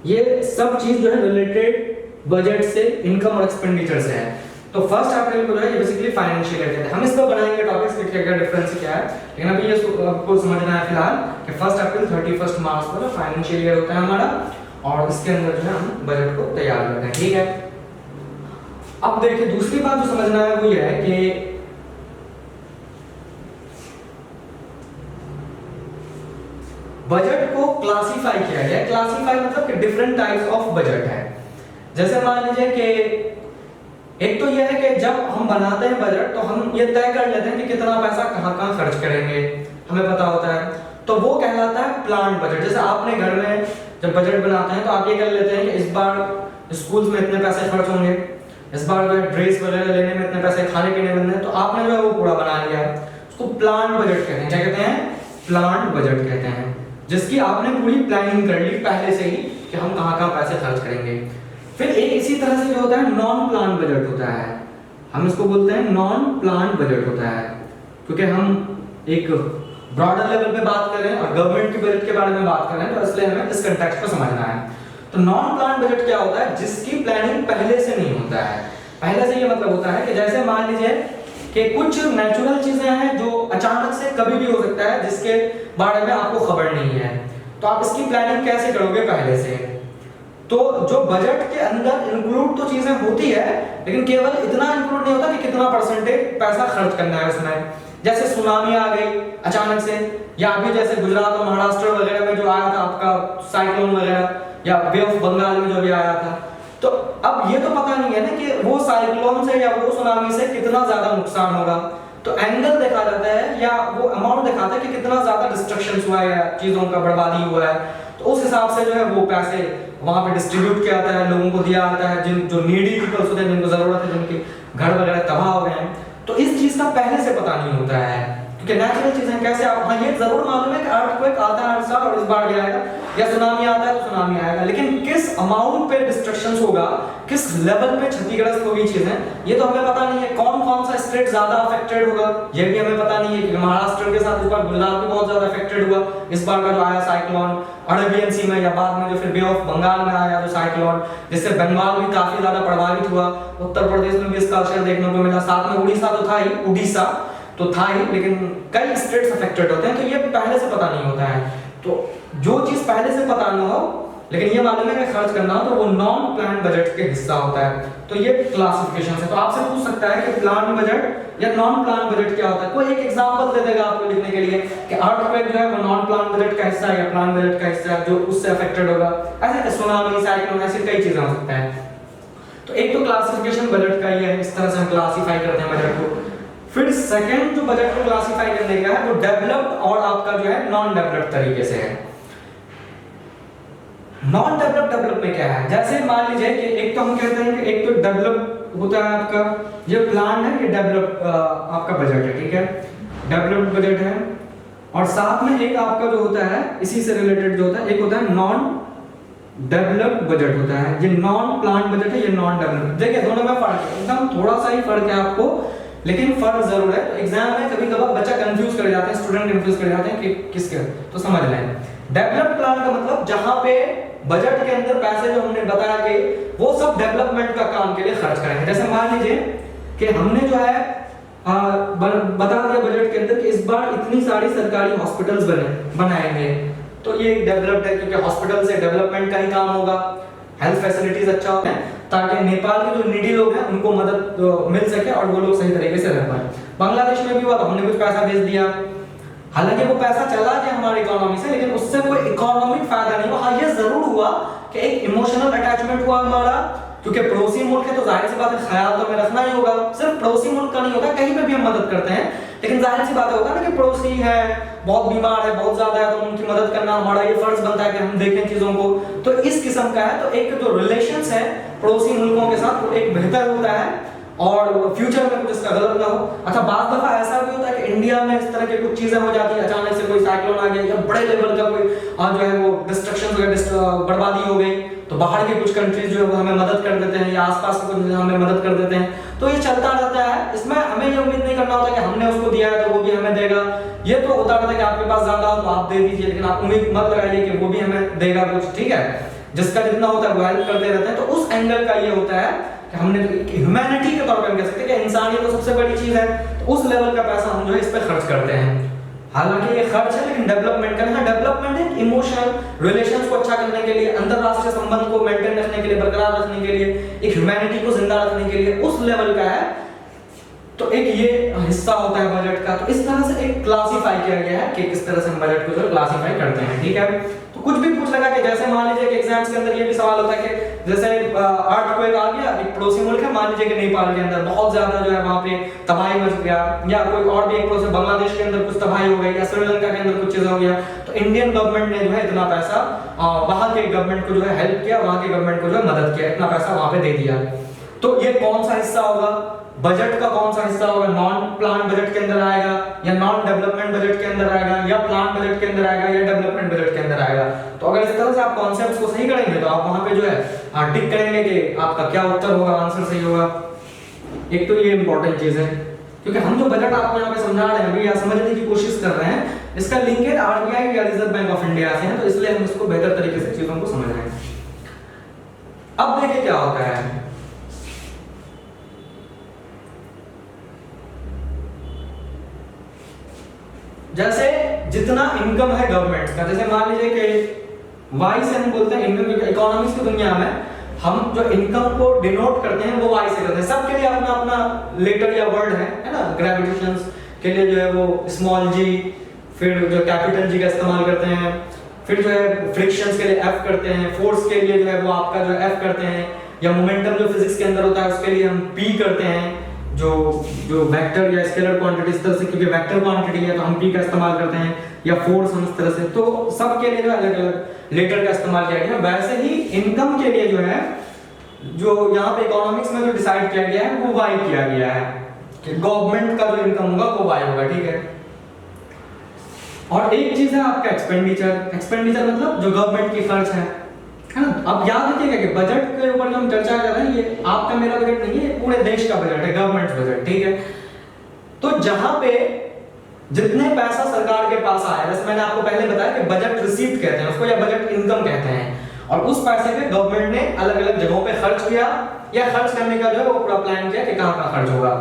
ये सब चीज जो है रिलेटेड बजट से, इनकम और एक्सपेंडिचर से है। तो 1 अप्रैल को जो है ये बेसिकली फाइनेंशियल ईयर कहते हैं। हम इस पर बनाएंगे टॉपिक्स कि क्या क्या डिफरेंस क्या है, लेकिन अभी ये आपको समझना है फिलहाल कि 1 अप्रैल 31 मार्च को फाइनेंशियल ईयर होता है हमारा और इसके अंदर जो है हम बजट को तैयार करते हैं, ठीक है। अब देखिए दूसरी बात जो समझना है वो ये है कि बजट को क्लासिफाई किया गया है। क्लासिफाई मतलब कि डिफरेंट टाइप्स ऑफ बजट है। जैसे मान लीजिए कि एक तो यह है कि जब हम बनाते हैं बजट तो हम ये तय कर लेते हैं कि कितना पैसा कहाँ खर्च करेंगे, हमें पता होता है, तो वो कहलाता है प्लान बजट। जैसे आपने घर में जब बजट बनाते हैं तो आप ये कर लेते हैं कि इस बार स्कूल्स में इतने पैसे खर्च होंगे, इस बार जो है ड्रेस वगैरह लेने में इतने पैसे, खाने पीने में, तो आपने जो है वो पूरा बना लिया। उसको प्लान बजट कहते हैं। क्या कहते हैं, प्लान बजट कहते हैं, जिसकी आपने पूरी प्लानिंग कर ली पहले से ही कि हम कहाँ पैसे खर्च करेंगे। फिर एक इसी तरह से जो होता है नॉन प्लान बजट होता है, हम इसको बोलते हैं नॉन प्लान बजट होता है, क्योंकि हम एक ब्रॉडर लेवल पे बात कर रहे हैं और गवर्नमेंट के बजट के बारे में बात कर रहे हैं, तो इसलिए हमें इस कंटेक्स्ट को समझना है। तो नॉन प्लान बजट क्या होता है, जिसकी प्लानिंग पहले से नहीं होता है। पहले से ये मतलब होता है कि जैसे मान लीजिए कि कुछ नेचुरल चीजें हैं जो अचानक से कभी भी हो सकता है, जिसके बारे में आपको खबर नहीं है, तो आप इसकी प्लानिंग कैसे करोगे पहले से। तो जो बजट के अंदर इंक्लूड तो चीजें होती है, लेकिन केवल इतना इंक्लूड नहीं होता कि कितना परसेंटेज पैसा खर्च करना है उसमें। जैसे सुनामी आ गई अचानक से, या अभी जैसे गुजरात और महाराष्ट्र वगैरह में जो आया था आपका साइक्लोन वगैरह, या बे ऑफ बंगाल में जो भी आया था, तो अब ये तो पता नहीं है ना कि वो साइक्लोन से या वो सुनामी से कितना ज्यादा नुकसान होगा। तो एंगल देखा जाता है या वो अमाउंट दिखाता है कि कितना ज्यादा डिस्ट्रक्शन हुआ है, चीजों का बर्बादी हुआ है, तो उस हिसाब से जो है वो पैसे वहां पे डिस्ट्रीब्यूट किया जाता है, लोगों को दिया जाता है, जिन जो नीडी पीपल्स होते हैं, जिनको जरूरत है, जिनके घर वगैरह तबाह हो गए हैं। तो इस चीज का पहले से पता नहीं होता है, क्योंकि नेचुरल चीजें कैसे आप, हाँ ये जरूर मालूम है कि अर्थक्वेक आता है हर साल और इस बार भी आएगा, या सुनामी आता है तो सुनामी आएगा, लेकिन किस अमाउंट पे डिस्ट्रक्शंस होगा, किस लेवल पे क्षतिग्रस्त होगी चीजें, ये तो हमें पता नहीं है। कौन कौन सा स्टेट ज्यादा अफेक्टेड होगा ये भी हमें पता नहीं है, क्योंकि महाराष्ट्र के साथ इस बार गुजरात भी बहुत ज्यादा अफेक्टेड हुआ इस बार का जो आया साइक्लोन, अरेबियन सी में या बाद में जो फिर बे ऑफ बंगाल में आया जो साइक्लोन, जिससे बंगाल भी काफी ज्यादा प्रभावित हुआ, उत्तर प्रदेश में भी इसका असर देखने को मिला, साथ में उड़ीसा तो था ही, उड़ीसा तो था ही, लेकिन कई स्टेट्स अफेक्टेड होते हैं, तो ये पहले से पता नहीं होता है। तो जो चीज पहले से पता न हो लेकिन ये मालूम है कि खर्च करना हो, तो वो नॉन प्लान बजट के हिस्सा होता है। तो ये क्लासिफिकेशन है। तो आपसे पूछ सकता है कि प्लान बजट या नॉन प्लान बजट क्या होता है, कोई एक एग्जांपल दे देगा आपको लिखने के लिए कि अर्थक्वेक जो है वो नॉन प्लान बजट का हिस्सा है या प्लान बजट का हिस्सा है जो उससे अफेक्टेड होगा। ऐसे सुनामी, साइक्लोन, ऐसे कई चीजें हो सकता है। तो एक तो क्लासिफिकेशन बजट का ये है, इस तरह से हम क्लासिफाई करते हैं बजट को। फिर सेकंड जो बजट को क्लासिफाई करने का है वो डेवलप्ड और आपका जो है नॉन डेवलप्ड तरीके से है। नॉन डेवलप्ड में क्या है, जैसे मान लीजिए कि एक तो हम कहते हैं कि एक तो डेवलप होता है आपका, ये प्लान है, ये डेवलप आपका बजट है, ठीक है, डेवलप्ड बजट है। और साथ में एक आपका जो होता है इसी से रिलेटेड जो होता है, एक होता है नॉन डेवलप्ड बजट होता है। ये नॉन प्लान बजट है, ये नॉन डेवलप्ड। देखिए दोनों में फर्क है, एकदम थोड़ा सा ही फर्क है आपको, लेकिन फर्क जरूर है। तो एग्जाम में कभी कभार बच्चा कंफ्यूज कर जाते हैं, स्टूडेंट कंफ्यूज कर जाते हैं कि किसके, तो समझ लें। डेवलप्ड प्लान का मतलब जहां पे बजट के अंदर पैसे जो हमने बताया कि वो सब डेवलपमेंट का काम के लिए खर्च करेंगे। जैसे मान लीजिए कि हमने जो है बता दिया बजट के अंदर कि इस बार इतनी सारी सरकारी हॉस्पिटल्स बनाएंगे तो ये डेवलप्ड है, क्योंकि हॉस्पिटल से डेवलपमेंट का ही काम होगा, हेल्थ फैसिलिटीज अच्छा होता है ताकि नेपाल के जो नीडी लोग हैं उनको मदद मिल सके और वो लोग सही तरीके से रह पाए। बांग्लादेश में भी हुआ तो हमने कुछ पैसा भेज दिया, हालांकि वो पैसा चला गया हमारी इकोनॉमी से, लेकिन उससे कोई इकोनॉमिक फायदा नहीं हुआ। हाँ, ये जरूर हुआ कि एक इमोशनल अटैचमेंट हुआ हमारा, क्योंकि पड़ोसी मुल्क है तो जाहिर सी बात है ख्याल तो हमें रखना ही होगा। सिर्फ पड़ोसी मुल्क का नहीं होता, कहीं पे भी हम मदद करते हैं, लेकिन जाहिर सी बात होगा ना कि पड़ोसी है, बहुत बीमार है, बहुत ज्यादा है, तो उनकी मदद करना हमारा ये फर्ज बनता है कि हम देखें चीजों को। तो इस किस्म का है, तो एक जो रिलेशंस है पड़ोसी मुल्कों के साथ वो एक बेहतर होता है और फ्यूचर में कुछ इसका गलत ना हो। अच्छा, बात दफा ऐसा भी होता है कि इंडिया में इस तरह की कुछ चीजें हो जाती है, अचानक से कोई साइक्लोन आ गया या बड़े लेवल का कोई जो है वो डिस्ट्रक्शन वगैरह बर्बादी हो गई, तो बाहर के कुछ कंट्रीज जो है वो हमें मदद कर देते हैं या आसपास के कुछ हमें मदद कर देते हैं, तो ये चलता रहता है। इसमें हमें ये उम्मीद नहीं करना होता कि हमने उसको दिया है तो वो भी हमें देगा। ये तो होता रहता है कि आपके पास ज्यादा हो तो आप दे दीजिए, लेकिन आप उम्मीद मत लगाइए कि वो भी हमें देगा कुछ, ठीक है। जिसका जितना होता है वो हेल्प करते रहते हैं। तो उस एंगल का ये होता है कि हमने ह्यूमैनिटी के तौर पे हम कह सकते हैं कि इंसानियत तो सबसे बड़ी चीज है, तो उस लेवल का पैसा हम जो है इस पे खर्च करते हैं। हालांकि ये खर्च है, लेकिन डेवलपमेंट करना, डेवलपमेंट एक इमोशनल रिलेशंस को अच्छा करने के लिए, अंतरराष्ट्रीय संबंध को मेंटेन रखने के लिए, बरकरार रखने के लिए, एक ह्यूमैनिटी को जिंदा रखने के लिए, उस लेवल का है। तो एक ये हिस्सा होता है बजट का। तो इस तरह से एक क्लासिफाई किया गया है कि किस तरह से हम बजट को जो क्लासिफाई करते हैं, ठीक है। तो कुछ भी पूछ लगा कि जैसे मान लीजिए कि एग्जाम्स के अंदर ये भी सवाल होता है कि जैसे अर्थक्वेक आ गया, एक पड़ोसी मुल्क है, मान लीजिए कि नेपाल के अंदर बहुत ज्यादा जो है वहां पे तबाही मच गया, या कोई और भी एक पड़ोसी बांग्लादेश के अंदर कुछ तबाही हो गई, या श्रीलंका के अंदर कुछ चीज हो गया, तो इंडियन गवर्नमेंट ने जो है इतना पैसा वहां के गवर्नमेंट को जो है हेल्प किया, वहां के गवर्नमेंट को जो है मदद किया, इतना पैसा वहां पे दे दिया। तो ये कौन सा हिस्सा होगा बजट का, कौन सा हिस्सा होगा, नॉन प्लान बजट के अंदर आएगा या नॉन डेवलपमेंट बजट के अंदर आएगा, या प्लान बजट के अंदर आएगा, या डेवलपमेंट बजट के अंदर आएगा। तो अगर इस तरह से आप कॉन्सेप्ट्स को सही करेंगे तो आप वहां पे जो है टिक करेंगे कि आपका क्या उत्तर होगा, आंसर सही होगा। एक तो ये इंपॉर्टेंट चीज है, क्योंकि हम जो बजट आपको यहाँ पे समझा रहे हैं अभी या समझने की कोशिश कर रहे हैं, इसका लिंकेज आरबीआई या रिजर्व बैंक ऑफ इंडिया से है, तो इसलिए हम इसको बेहतर तरीके से चीजों को समझ रहे हैं। अब देखिए क्या होता है, जैसे जितना इनकम है गवर्नमेंट का, जैसे मान लीजिए कि वाई से हम बोलते हैं इनकम, इकोनॉमिक्स की दुनिया में हम जो इनकम को डिनोट करते हैं वो वाई से करते हैं। सबके लिए अपना अपना लेटर या वर्ड है ना। ग्रेविटेशंस के लिए जो है वो स्मॉल जी, फिर जो कैपिटल जी का इस्तेमाल करते हैं, फिर जो है फ्रिक्शंस के लिए एफ करते हैं, फोर्स के लिए जो है वो आपका जो एफ करते हैं, या मोमेंटम जो फिजिक्स के अंदर होता है उसके लिए हम पी करते हैं, जो वेक्टर या स्केलर क्वांटिटी इस तरह से, क्योंकि वेक्टर क्वांटिटी है तो हम p का इस्तेमाल करते हैं, या फोर्स हम इस तरह से। तो सब के लिए जो अलग अलग लेटर का इस्तेमाल किया गया। वैसे ही इनकम के लिए जो है, जो यहाँ पे इकोनॉमिक्स में जो डिसाइड किया गया है वो वाई किया गया है कि गवर्नमेंट का जो इनकम होगा वो वाई होगा, ठीक है। और एक चीज है आपका एक्सपेंडिचर। एक्सपेंडिचर मतलब जो गवर्नमेंट की खर्च है ना। अब याद रखिएगा कि बजट के ऊपर जो हम चर्चा कर रहे हैं, ये आपका मेरा बजट नहीं है, पूरे देश का बजट है, गवर्नमेंट बजट, ठीक है। तो जहां पे जितने पैसा सरकार के पास आया, जैसे मैंने आपको पहले बताया कि बजट रिसीप्ट कहते हैं उसको, या बजट इनकम कहते हैं, और उस पैसे पे गवर्नमेंट ने अलग अलग जगहों पे खर्च किया, या खर्च करने का जो है वो पूरा प्लान किया कि कहां कहां खर्च होगा।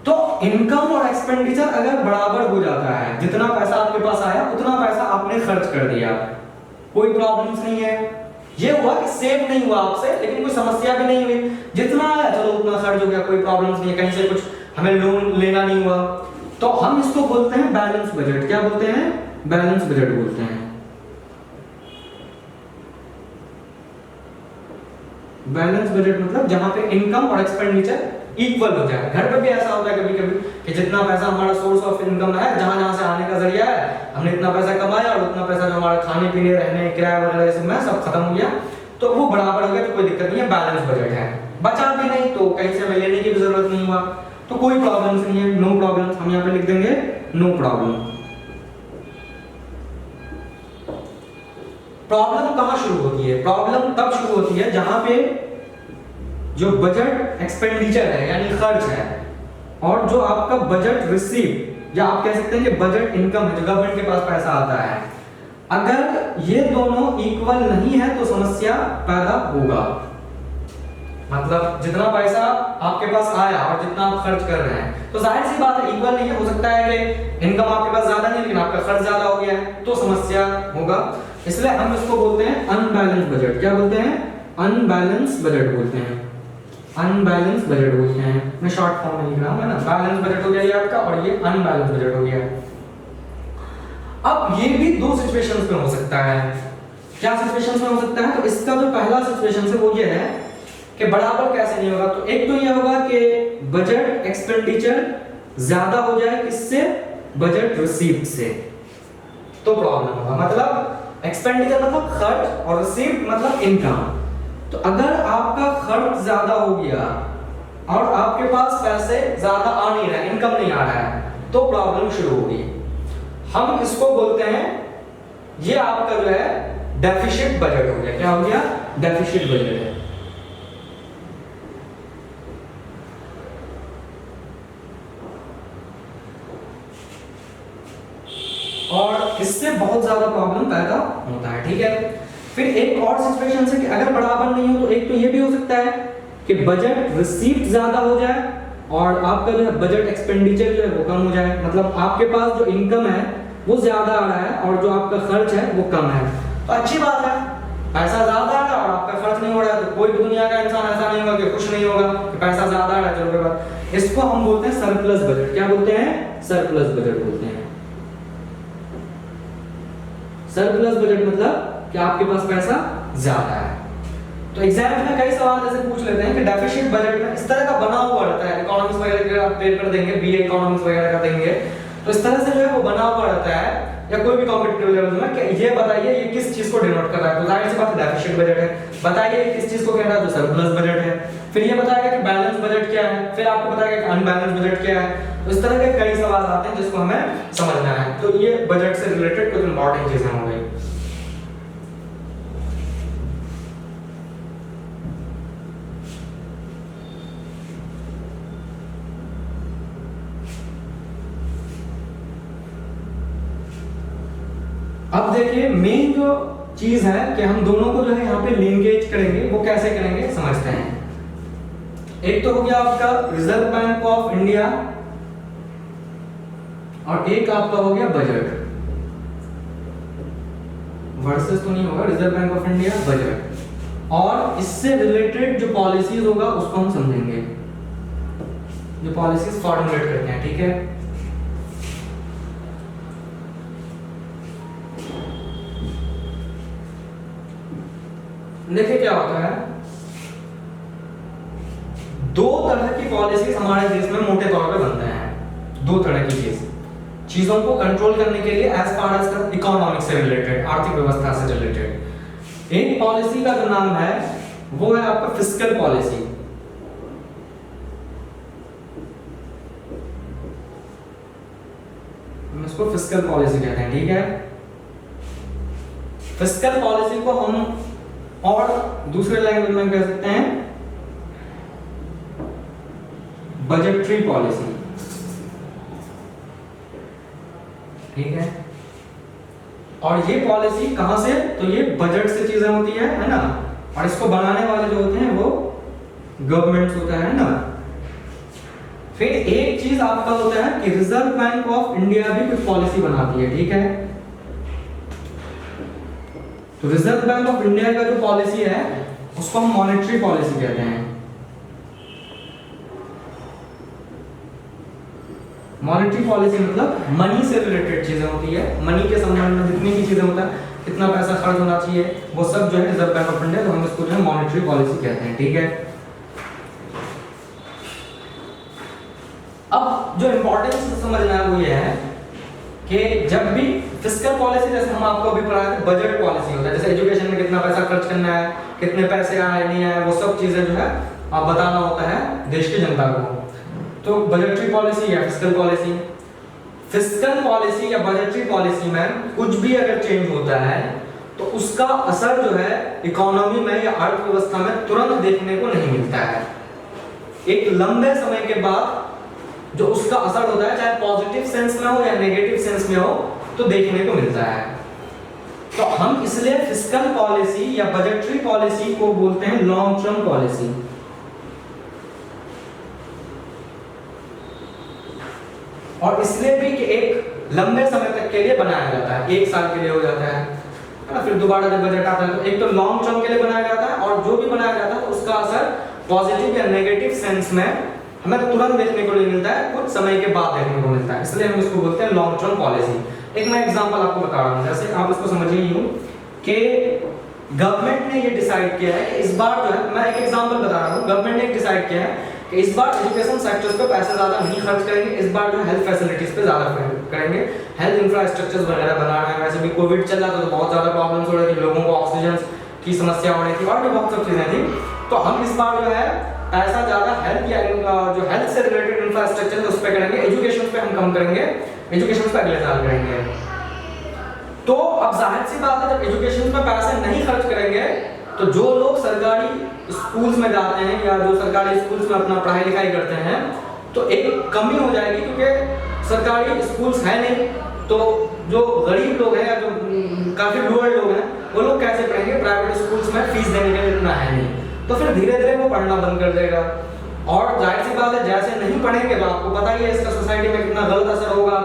तो इनकम और एक्सपेंडिचर अगर बराबर हो जाता है, जितना पैसा आपके पास आया उतना पैसा आपने खर्च कर दिया, कोई प्रॉब्लम्स नहीं है। ये हुआ कि सेव नहीं हुआ आपसे, लेकिन कोई समस्या भी नहीं हुई, जितना आया चलो उतना खर्च हो गया, कोई प्रॉब्लम्स नहीं है, कहीं से कुछ हमें लोन लेना नहीं हुआ। तो हम इसको बोलते हैं बैलेंस बजट। क्या बोलते हैं? बैलेंस बजट बोलते हैं। बैलेंस बजट मतलब जहां पे इनकम और एक्सपेंडिचर इक्वल हो जाए। घर पे भी ऐसा होता है कभी कभी कि जितना पैसा हमारा सोर्स ऑफ इनकम है, जहां जहां से आने का जरिया है, हमने इतना पैसा कमाया और उतना पैसा जो हमारा खाने पीने रहने किराया वगैरह सब में सब खत्म हो गया, तो वो बराबर हो गया, तो कोई दिक्कत नहीं है, बैलेंस बजट है। बचा भी नहीं तो कहीं से हमें लेने की भी जरूरत नहीं हुआ, तो कोई प्रॉब्लम्स नहीं है, नो प्रॉब्लम्स। हम यहाँ पे लिख देंगे नो प्रॉब्लम। प्रॉब्लम कहां शुरू होती है? प्रॉब्लम तब शुरू होती है जहां पे जो बजट एक्सपेंडिचर है यानी खर्च है, और जो आपका बजट रिसीव या आप कह सकते हैं कि बजट इनकम है, जो गवर्नमेंट के पास पैसा आता है, अगर ये दोनों इक्वल नहीं है तो समस्या पैदा होगा। मतलब जितना पैसा आपके पास आया और जितना आप खर्च कर रहे हैं, तो जाहिर सी बात है इक्वल नहीं है। हो सकता है कि इनकम आपके पास ज्यादा नहीं लेकिन आपका खर्च ज्यादा हो गया है, तो समस्या होगा। इसलिए हम इसको बोलते हैं अनबैलेंस बजट। क्या बोलते हैं? अनबैलेंस बजट बोलते हैं। अनबैलेंस बजट बोलते हैं। मैं शॉर्ट फॉर्म में लिख रहा हूं, है ना। बैलेंस बजट हो गया ये आपका, और ये अनबैलेंस बजट हो गया। अब ये भी दो सिचुएशंस में हो सकता है। क्या सिचुएशंस में हो सकता है? तो इसका जो पहला सिचुएशन है वो ये है कि बराबर कैसे नहीं होगा। तो एक तो ये होगा कि बजट एक्सपेंडिचर ज्यादा हो जाए, किससे? बजट रिसीप्ट से, तो प्रॉब्लम होगा। मतलब एक्सपेंडिचर मतलब खर्च और रिसीप्ट मतलब इनकम। तो अगर आपका खर्च ज्यादा हो गया और आपके पास पैसे ज्यादा आ नहीं रहे, इनकम नहीं आ रहा है, तो प्रॉब्लम शुरू होगी। हम इसको बोलते हैं, ये आपका जो है डेफिसिट बजट हो गया। क्या हो गया? डेफिसिट बजट है। और इससे बहुत ज्यादा प्रॉब्लम पैदा होता है, ठीक है। फिर एक और सिचुएशन है कि अगर बराबर नहीं हो, तो एक तो ये भी हो सकता है कि बजट रिसीप्ट ज्यादा हो जाए और आपका जो है बजट एक्सपेंडिचर जो है वो कम हो जाए। मतलब आपके पास जो इनकम है वो ज्यादा आ रहा है और जो आपका खर्च है वो कम है। तो अच्छी बात है, पैसा ज्यादा आ रहा है और आपका खर्च नहीं हो रहा है, तो कोई भी दुनिया का इंसान ऐसा नहीं होगा कि खुश नहीं होगा कि पैसा ज्यादा आ रहा है। चलो कोई बात। इसको हम बोलते हैं सरप्लस बजट। क्या बोलते हैं? सरप्लस बजट बोलते हैं। सरप्लस बजट मतलब कि आपके पास पैसा ज्यादा है। तो एग्जाम में कई सवाल ऐसे पूछ लेते हैं कि डेफिसिट बजट में इस तरह का बना हुआ रहता है। इकोनॉमिक्स वगैरह के आप पेपर देंगे, बीए इकोनॉमिक्स वगैरह का देंगे, तो इस तरह से जो है वो बना हुआ रहता है, या कोई भी कॉम्पिटिटिव लेवल में, कि ये बताइए ये किस चीज को डिनोट कर रहा है। तो जाहिर सी बात है डेफिसिट बजट है। बताइए किस चीज को कह रहा है, तो सरप्लस बजट है। फिर ये बताएगा कि बैलेंस बजट क्या है, फिर आपको बताएगा कि अनबैलेंस बजट क्या है। तो इस तरह के कई सवाल आते हैं जिसको हमें समझना है। तो ये बजट से रिलेटेड कुछ इंपॉर्टेंट चीजें हो गई। अब देखिए मेन जो चीज है कि हम दोनों को जो है यहाँ पे लिंकेज करेंगे, वो कैसे करेंगे समझते हैं। एक तो हो गया आपका रिजर्व बैंक ऑफ इंडिया और एक आपका हो गया बजट। वर्सेस तो नहीं होगा, reserve Bank of India budget, और इससे रिलेटेड जो पॉलिसीज होगा उसको हम समझेंगे, जो पॉलिसीज फॉर्मुलेट करते हैं, ठीक है। देखिए क्या होता है, दो तरह की पॉलिसीज हमारे देश में मोटे तौर पे बनते हैं। दो तरह की चीजों को कंट्रोल करने के लिए एज फार एज इकोनॉमिक्स से रिलेटेड, आर्थिक व्यवस्था से रिलेटेड। एक पॉलिसी का जो नाम है वो है आपका फिस्कल पॉलिसी। इसको फिस्कल पॉलिसी कहते हैं, ठीक है। फिस्कल पॉलिसी को हम और दूसरे लैंग्वेज में कह सकते हैं बजटरी पॉलिसी, ठीक है। और ये पॉलिसी कहां से? तो ये बजट से चीजें होती है ना। और इसको बनाने वाले जो होते हैं वो गवर्नमेंट्स होता है ना। फिर एक चीज आपका होता है कि रिजर्व बैंक ऑफ इंडिया भी कुछ पॉलिसी बनाती है, ठीक है। तो रिजर्व बैंक ऑफ इंडिया का जो पॉलिसी है उसको हम मॉनेटरी पॉलिसी कहते हैं। मॉनेटरी पॉलिसी मतलब मनी से रिलेटेड चीजें होती है, मनी के संबंध में जितनी भी चीजें होता है, कितना पैसा खर्च होना चाहिए, वो सब जो है रिजर्व बैंक ऑफ इंडिया, तो हम इसको जो है मॉनेटरी पॉलिसी कहते हैं, ठीक है। अब जो इंपॉर्टेंस समझना है वो ये है कि जब भी फिस्कल पॉलिसी, जैसे हम आपको अभी पढ़ाए थे, बजट पॉलिसी होता है, जैसे एजुकेशन में कितना पैसा खर्च करना है, कितने पैसे आए नहीं आए, वो सब चीजें जो है आप बताना होता है देश की जनता को। तो बजटरी पॉलिसी या फिस्कल पॉलिसी, फिस्कल पॉलिसी या बजटरी पॉलिसी में कुछ भी अगर चेंज होता है तो उसका असर जो है इकोनॉमी में या अर्थव्यवस्था में तुरंत देखने को नहीं मिलता है। एक लंबे समय के बाद जो उसका असर होता है, चाहे पॉजिटिव सेंस में हो या नेगेटिव सेंस में हो, तो देखने को मिलता है। तो हम इसलिए फिस्कल पॉलिसी या बजटरी पॉलिसी को बोलते हैं लॉन्ग टर्म पॉलिसी। और इसलिए भी कि एक लंबे समय तक के लिए बनाया जाता है, 1 साल के लिए हो जाता है ना। फिर दोबारा जब बजट आता है तो एक तो लॉन्ग टर्म के लिए बनाया जाता है, और जो भी बनाया जाता है उसका असर पॉजिटिव या नेगेटिव सेंस में हमें तुरंत देखने को नहीं मिलता है, कुछ समय के बाद देखने को मिलता है, इसलिए हम इसको बोलते हैं लॉन्ग टर्म पॉलिसी। एक मैं एग्जांपल आपको बता रहा हूँ, जैसे आप इसको समझिए यूं कि गवर्नमेंट ने ये डिसाइड किया है कि इस बार जो है, मैं एक एग्जांपल बता रहा हूँ, गवर्नमेंट ने डिसाइड किया है कि इस बार एजुकेशन सेक्टर्स पे पैसा ज्यादा नहीं खर्च करेंगे, इस बार जो हेल्थ फैसिलिटीज पे ज्यादा करेंगे, हेल्थ इंफ्रास्ट्रक्चर्स वगैरह बना रहे हैं। वैसे भी कोविड चल रहा था तो बहुत ज्यादा प्रॉब्लम्स हो रही थी, लोगों को ऑक्सीजन की समस्या हो रही थी और भी बहुत सब चीजें थी। तो हम इस बार जो है पैसा ज्यादा हेल्थ या जो हेल्थ से रिलेटेड इंफ्रास्ट्रक्चर है उस पे करेंगे, एजुकेशन पे हम कम करेंगे, एजुकेशन पे अगले साल करेंगे। तो अब जाहिर सी बात है जब एजुकेशन पे पैसे नहीं खर्च करेंगे तो जो लोग सरकारी स्कूल्स में जाते हैं या जो सरकारी स्कूल्स में अपना पढ़ाई लिखाई करते हैं तो एक कमी हो जाएगी, क्योंकि सरकारी स्कूल्स है नहीं, तो जो गरीब लोग हैं या जो काफी रूरल लोग हैं वो लोग कैसे पढ़ेंगे, प्राइवेट स्कूल्स में फीस देने के लिए इतना है नहीं, तो फिर धीरे धीरे वो पढ़ना बंद कर देगा। और जाहिर सी बात है जैसे नहीं पढ़ेंगे तो आपको पता ही है इसका सोसाइटी में कितना गलत असर होगा।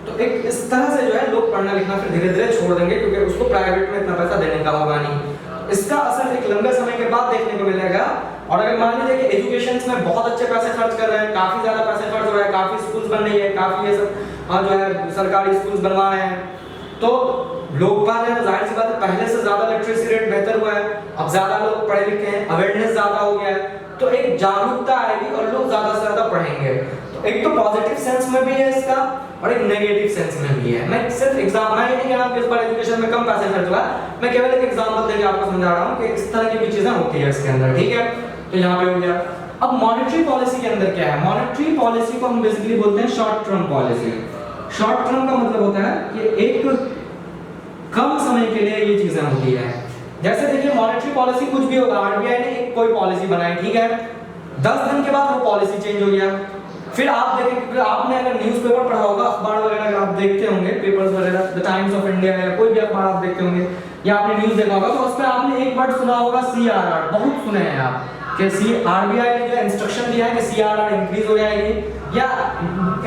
तो एक इस तरह से जो है लोग पढ़ना लिखना फिर धीरे धीरे छोड़ देंगे, क्योंकि उसको प्राइवेट में इतना पैसा देने का होगा नहीं। इसका असर एक लंबे समय के बाद देखने को मिलेगा। और अगर मान लीजिए कि एजुकेशन में बहुत अच्छे पैसे खर्च कर रहे हैं, काफी ज्यादा पैसे खर्च हो रहे हैं, काफी स्कूल्स बन रही है, काफी ये सब जो है सरकारी स्कूल्स बनवा रहे हैं, तो लोग पढ़ रहे हैं तो जाहिर सी बात है पहले से ज्यादा लिटरेसी रेट बेहतर हुआ है, अब ज्यादा लोग पढ़े लिखे हैं, अवेयरनेस ज्यादा हो गया है, तो एक जागरूकता आएगी और लोग ज्यादा से ज्यादा पढ़ेंगे। तो एक तो पॉजिटिव सेंस में भी है इसका और एक नेगेटिव सेंस में भी है। मैं सिर्फ एग्जाम मैं नहीं कह रहा हूं कि इस बार एजुकेशन में कम पैसे खर्च हुआ, मैं केवल एक एग्जांपल देके आपको समझा रहा हूं कि इस तरह की भी चीजें होती है इसके अंदर, ठीक है। तो यहाँ पे हो गया। अब मॉनेटरी पॉलिसी के अंदर क्या है, मॉनेटरी पॉलिसी को हम बेसिकली बोलते हैं short term policy. Short term का मतलब होता है कि एक कम समय के लिए ये चीजें होती है। जैसे देखिए मॉनेटरी पॉलिसी कुछ भी होगा, आरबीआई ने एक कोई पॉलिसी बनाई, ठीक है, 10 दिन के बाद वो पॉलिसी चेंज हो गया। फिर आप देखें, आपने अगर न्यूज़पेपर पढ़ा होगा, अखबार वगैरह अगर आप देखते होंगे, पेपर्स वगैरह, द टाइम्स ऑफ इंडिया या कोई भी अखबार आप देखते होंगे या आपने न्यूज़ देखा होगा, तो उस पर आपने एक वर्ड सुना होगा सीआरआर, बहुत सुने हैं आप कि आरबीआई ने जो इंस्ट्रक्शन दिया है कि सीआरआर इंक्रीज हो जाएगी, या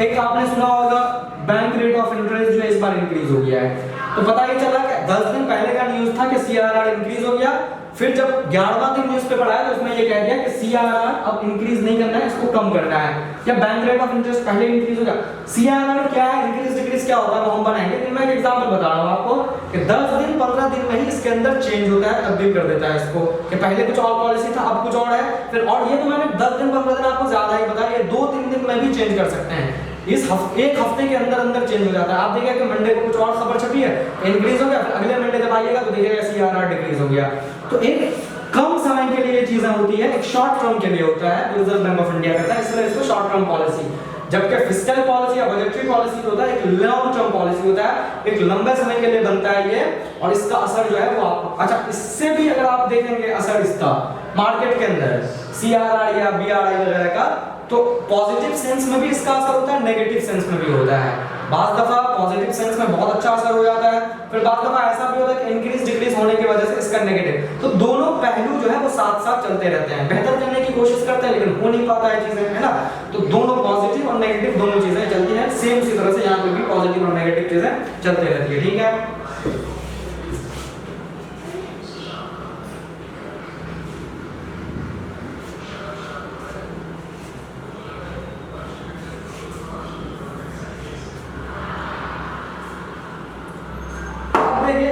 एक आपने सुना होगा बैंक रेट ऑफ इंटरेस्ट जो है इस बार इंक्रीज हो गया है। तो पता ही चला कि 10 दिन पहले का न्यूज़ था कि सीआरआर इंक्रीज हो गया, फिर जब 11वां दिन न्यूज़पेपर आया तो उसमें ये कह दिया कि सीआरआर अब इंक्रीज नहीं करना है, इसको कम करना है, या बैंक रेट ऑफ इंटरेस्ट पहले इंक्रीज हो गया। सीआरआर क्या है, इंक्रीज डिक्रीज क्या होता है वो हम बनाएंगे, लेकिन मैं एक एग्जांपल बता रहा हूं आपको कि 10 दिन 15 दिन में ही इसके अंदर चेंज होता है, तब्दील कर देता है इसको, कि पहले कुछ और पॉलिसी था अब कुछ और है। फिर और ये तो मैंने 10 दिन 15 दिन आपको ज्यादा ही बताया, ये 2-3 दिन में भी चेंज कर सकते हैं, एक हफ्ते के अंदर अंदर चेंज हो जाता है। आप देखिए कि मंडे को कुछ और खबर छपी है, इंक्रीज हो गया, फिर अगले मंडे जब आइएगा तो देखिएगा सीआरआर डिक्रीज हो गया। तो एक कम समय के लिए चीजें होती है, एक शॉर्ट टर्म के लिए होता है, रिजर्व बैंक ऑफ इंडिया कहता है, इसलिए इसको शॉर्ट टर्म पॉलिसी। जबकि फिस्कल पॉलिसी या बजटरी पॉलिसी होता है एक लॉन्ग टर्म पॉलिसी होता है, एक लंबे समय के लिए बनता है ये, और इसका असर जो है वो आपको, अच्छा इससे भी अगर आप देखेंगे असर इसका मार्केट के अंदर सीआरआर या बीआरआई वगैरह का, तो पॉजिटिव सेंस में भी इसका असर होता है, नेगेटिव सेंस में भी होता है। बाज़ दफा पॉजिटिव सेंस में बहुत अच्छा असर हो जाता है, फिर बाज़ दफा ऐसा भी होता है कि इंक्रीज डिक्रीज होने की वजह से इसका नेगेटिव। तो दोनों पहलू जो है वो साथ साथ चलते रहते हैं, बेहतर करने की कोशिश करते हैं लेकिन हो नहीं पाता है चीजें, है ना। तो दोनों पॉजिटिव और नेगेटिव दोनों चीजें चलती हैं, सेम उसी तरह से यहाँ पे भी पॉजिटिव और नेगेटिव चीजें चलती रहती है, ठीक है।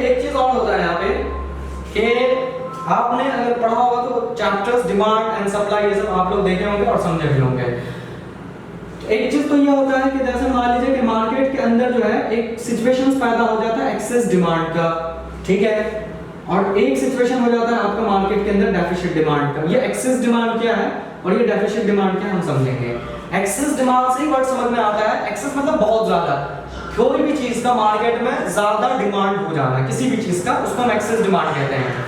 एक चीज और होता है यहाँ पे कि आपने अगर पढ़ा होगा तो चैप्टर्स डिमांड एंड सप्लाई ये सब आप लोग देखे होंगे और समझे भी होंगे। एक चीज तो ये होता है कि जैसे मान लीजिए कि मार्केट के अंदर जो है एक सिचुएशंस पैदा हो जाता है एक्सेस डिमांड का, ठीक है, और एक सिचुएशन हो जाता है आपका मार्केट के अंदर डेफिसिट डिमांड का। ये एक्सेस डिमांड क्या है और ये डेफिसिट डिमांड क्या है हम समझेंगे। एक्सेस डिमांड से ही वर्ड समझ में आता है, एक्सेस मतलब बहुत ज्यादा, कोई भी चीज का मार्केट में ज्यादा डिमांड हो जाना, किसी भी चीज का, उसको हम एक्सेस डिमांड कहते हैं।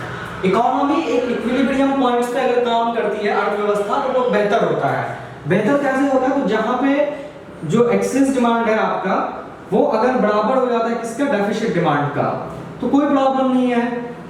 इकोनॉमी एक इक्विलिब्रियम पॉइंट्स पे अगर काम करती है अर्थव्यवस्था तो वो बेहतर होता है। बेहतर कैसे होता है, तो जहां पे जो एक्सेस डिमांड है आपका वो अगर बराबर हो जाता है किसका, डेफिसिट डिमांड का, तो कोई प्रॉब्लम नहीं है।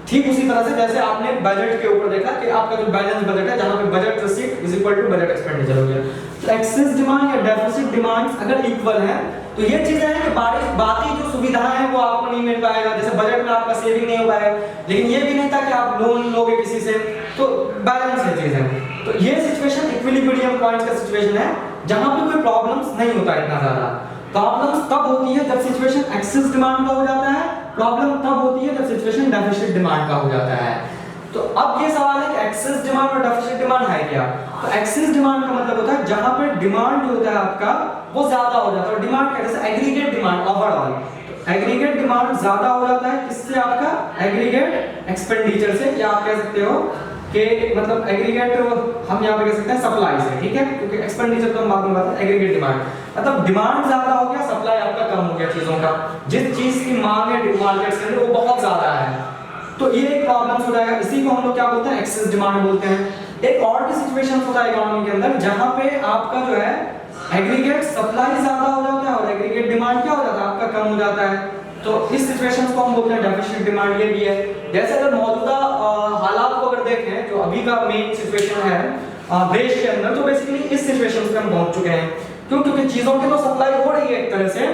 ठीक उसी तरह से जैसे आपने बजट के ऊपर देखा कि आपका जो बैलेंस बजट है, जहां पे budget receipt is equal to budget expenditure हो गया। तो एक्सेस डिमांड या डेफिसिट डिमांड्स अगर इक्वल है तो ये चीजें हैं कि बाकी जो सुविधाएं हैं वो आपको नहीं मिल पाएगा। जैसे बजट में आपका सेविंग नहीं हो पाएगा, लेकिन ये भी नहीं था कि आप लोन लोगे किसी से, तो बैलेंस है चीजें। तो ये सिचुएशन इक्विलिब्रियम पॉइंट्स का सिचुएशन है जहां पे कोई प्रॉब्लम्स नहीं होता इतना ज्यादा। प्रॉब्लम्स तब होती है जब सिचुएशन एक्सेस डिमांड का हो जाता है, प्रॉब्लम तब होती है जब सिचुएशन डेफिसिट डिमांड का हो जाता है। तो अब ये सवाल है कि एक्सेस डिमांड और डेफिसिट डिमांड है क्या? तो एक्सेस डिमांड का मतलब होता है जहां पे डिमांड जो होता है आपका वो ज्यादा हो जाता है। डिमांड क्या, जैसे aggregate demand overall, aggregate demand ज्यादा हो जाता है किससे? आपका एग्रीगेट एक्सपेंडिचर से, या आप कह सकते हो कि मतलब एग्रीगेट हम यहाँ पे कह सकते हैं सप्लाई से, ठीक है, क्योंकि एक्सपेंडिचर तो हम बाद में बात करेंगे। एग्रीगेट डिमांड मतलब डिमांड ज्यादा हो गया, सप्लाई आपका कम हो गया चीजों का। जिस चीज की मांग है मार्केट के अंदर वो बहुत ज्यादा है, तो ये एक प्रॉब्लम हो जाएगा। इसी को हम लोग क्या बोलते हैं? एक्सेस डिमांड बोलते हैं। एक और भी सिचुएशन होता है इकोनॉमी के अंदर जहां पे आपका जो है एग्रीगेट सप्लाई ज्यादा हो जाता है और एग्रीगेट डिमांड क्या हो जाता है? आपका कम हो जाता है। तो इस सिचुएशंस को हम बोलते हैं डेफिसिट डिमांड। ये भी है। जैसे अगर मौजूदा हालात को अगर देखें जो अभी का मेन सिचुएशन है देश के अंदर, तो बेसिकली इस सिचुएशन पे हम पहुंच चुके हैं। क्यों? क्योंकि चीजों की तो सप्लाई हो रही है एक तरह से,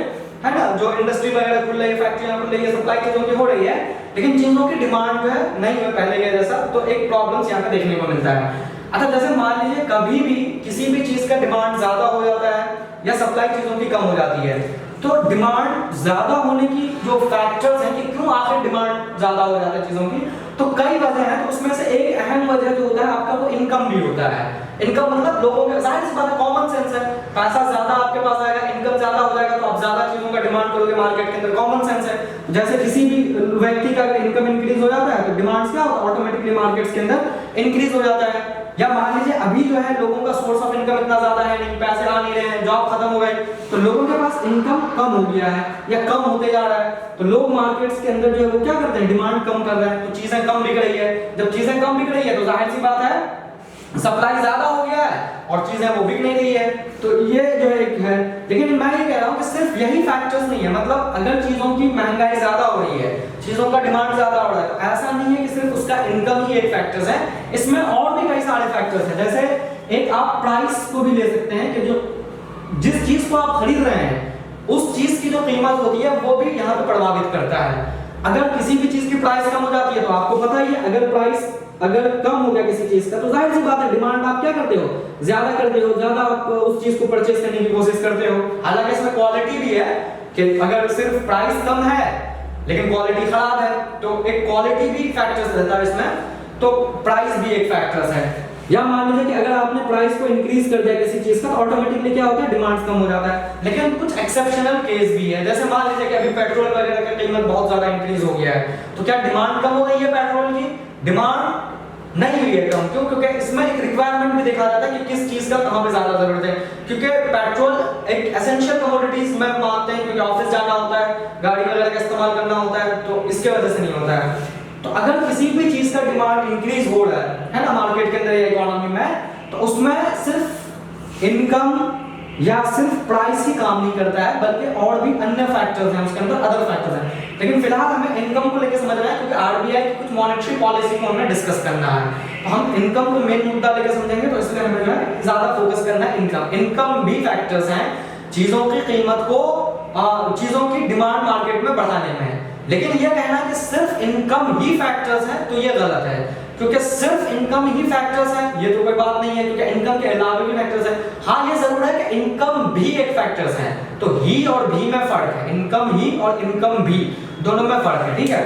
है ना, जो इंडस्ट्री वगैरह खुल रही है, फैक्ट्रियां खुल रही है, सप्लाई चीजों की हो रही है, लेकिन चीजों की डिमांड जो है नहीं है पहले के जैसा। तो एक प्रॉब्लम्स यहाँ पे देखने को मिलता है। अच्छा, जैसे मान लीजिए कभी भी किसी भी चीज का डिमांड ज्यादा हो जाता है या सप्लाई चीजों की कम हो जाती है, तो डिमांड ज्यादा होने की जो फैक्टर्स हैं कि क्यों आखिर डिमांड ज्यादा हो जाता है चीजों की, तो कई वजह हैं। तो उसमें से एक अहम वजह जो होता है आपका वो इनकम भी होता है। इनकम मतलब लोगों के, जाहिर सी बात है, कॉमन सेंस है, पैसा ज्यादा आपके पास आएगा, इनकम ज्यादा हो जाएगा, तो आप ज्यादा चीजों का डिमांड करोगे मार्केट के अंदर, कॉमन सेंस है। जैसे किसी भी व्यक्ति का अगर इनकम इंक्रीज हो जाता है तो डिमांड्स क्या होता है? ऑटोमेटिकली मार्केट्स के अंदर इंक्रीज हो जाता है। या मान लीजिए अभी जो है लोगों का सोर्स ऑफ इनकम इतना ज्यादा है नहीं, पैसे आ नहीं रहे हैं, जॉब खत्म हो गई, तो लोगों के पास इनकम कम हो गया है या कम होते जा रहा है, तो लोग मार्केट्स के अंदर जो है वो क्या करते हैं? डिमांड कम कर रहे हैं, तो चीजें कम बिक रही है। जब चीजें कम बिक रही है तो जाहिर सी बात है सप्लाई ज्यादा हो गया है और चीजें वो बिक नहीं रही है। तो ये जो है एक है। लेकिन मैं ये कह रहा हूं कि सिर्फ यही फैक्टर्स नहीं है, मतलब अगर चीजों की महंगाई ज्यादा हो रही है, चीजों का डिमांड ज्यादा हो रहा है, तो ऐसा नहीं है कि सिर्फ उसका इनकम ही एक फैक्टर्स है, इसमें और भी कई सारे फैक्टर्स हैं। जैसे एक आप प्राइस को भी ले सकते हैं कि जो जिस चीज को आप खरीद रहे हैं उस चीज की जो कीमत होती है वो भी यहाँ पे प्रभावित करता है। अगर किसी भी चीज की प्राइस कम हो जाती है तो आपको पता ही है, अगर प्राइस अगर कम हो गया किसी चीज का तो जाहिर सी बात है डिमांड आप क्या करते हो? ज्यादा करते हो, ज्यादा आप उस चीज को परचेज करने की कोशिश करते हो। हालांकि इसमें क्वालिटी भी है कि अगर सिर्फ प्राइस कम है लेकिन क्वालिटी खराब है तो एक क्वालिटी भी फैक्टर्स रहता है इसमें, तो प्राइस भी एक फैक्टर्स है। या मान लीजिए कि अगर आपने प्राइस को इंक्रीज कर दिया किसी चीज का तो ऑटोमेटिकली क्या होता है? डिमांड कम हो जाता है। लेकिन कुछ एक्सेप्शनल केस भी है, जैसे मान लीजिए कि अभी पेट्रोल वगैरह का कीमत बहुत ज्यादा इंक्रीज हो गया है, तो क्या डिमांड कम हो गई है पेट्रोल की? डिमांड नहीं हुई है कम। क्यों? क्योंकि इसमें एक रिक्वायरमेंट भी देखा जाता है कि किस चीज का कहां पे ज्यादा जरूरत है, क्योंकि पेट्रोल एक एसेंशियल कमोडिटीज में मानते हैं, क्योंकि ऑफिस जाना होता है, गाड़ी वगैरह का इस्तेमाल करना होता है, तो इसके वजह से नहीं होता है। तो अगर किसी भी चीज का डिमांड इंक्रीज हो रहा है ना मार्केट के अंदर या इकोनॉमी में, तो उसमें सिर्फ इनकम या सिर्फ प्राइस ही काम नहीं करता है, बल्कि और भी अन्य फैक्टर्स हैं उसके अंदर, अदर फैक्टर्स हैं। लेकिन फिलहाल हमें इनकम को लेकर समझना है क्योंकि आरबीआई की कुछ मॉनेटरी पॉलिसी को हमें डिस्कस करना है, तो हम इनकम को मेन मुद्दा लेकर समझेंगे, तो इसलिए हमें जो है ज्यादा फोकस करना है इनकम। इनकम भी फैक्टर्स हैं चीजों की कीमत को, चीजों की डिमांड मार्केट में बढ़ाने में। लेकिन ये कहना कि सिर्फ इनकम ही फैक्टर्स है तो ये गलत है, क्योंकि सिर्फ इनकम ही फैक्टर्स है ये तो कोई बात नहीं है, क्योंकि इनकम के अलावा भी फैक्टर्स है। हाँ, ये जरूर है कि इनकम भी एक फैक्टर्स है, तो ही और भी में फर्क है, इनकम ही और इनकम भी दोनों में फर्क है, ठीक है।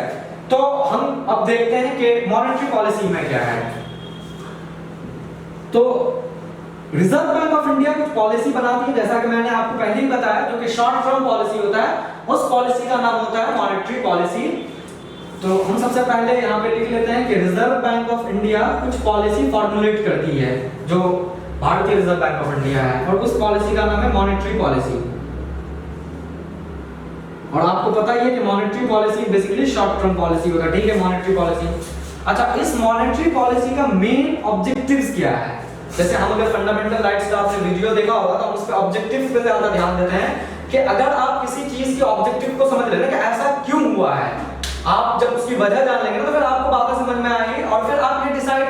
तो हम अब देखते हैं कि मॉनेटरी पॉलिसी में क्या है। तो रिजर्व बैंक ऑफ इंडिया कुछ पॉलिसी बनाती है, जैसा कि मैंने आपको पहले ही बताया, जो कि शॉर्ट टर्म पॉलिसी होता है, उस पॉलिसी का नाम होता है मॉनेटरी पॉलिसी। तो हम सबसे पहले यहाँ पे लिख लेते हैं कि रिजर्व बैंक ऑफ इंडिया कुछ पॉलिसी फॉर्मुलेट करती है, जो भारतीय रिजर्व बैंक ऑफ इंडिया है, और उस पॉलिसी का नाम है मॉनेटरी पॉलिसी। और आपको पता ही है कि monetary policy basically short term policy होता है, ठीक है, मॉनेटरी पॉलिसी। अच्छा, इस मॉनेटरी पॉलिसी का मेन ऑब्जेक्टिव्स क्या है? जैसे हम अगर फंडामेंटल राइट्स का आपने वीडियो देखा होगा तो हम उस पे ऑब्जेक्टिव्स पे ज्यादा ध्यान देते हैं कि अगर आप किसी चीज के ऑब्जेक्टिव को समझ लेते हैं कि ऐसा क्यों हुआ है, आप जब उसकी वजह जान लेंगे ना तो फिर आपको बातें समझ में आएगी और फिर आप ये डिसाइड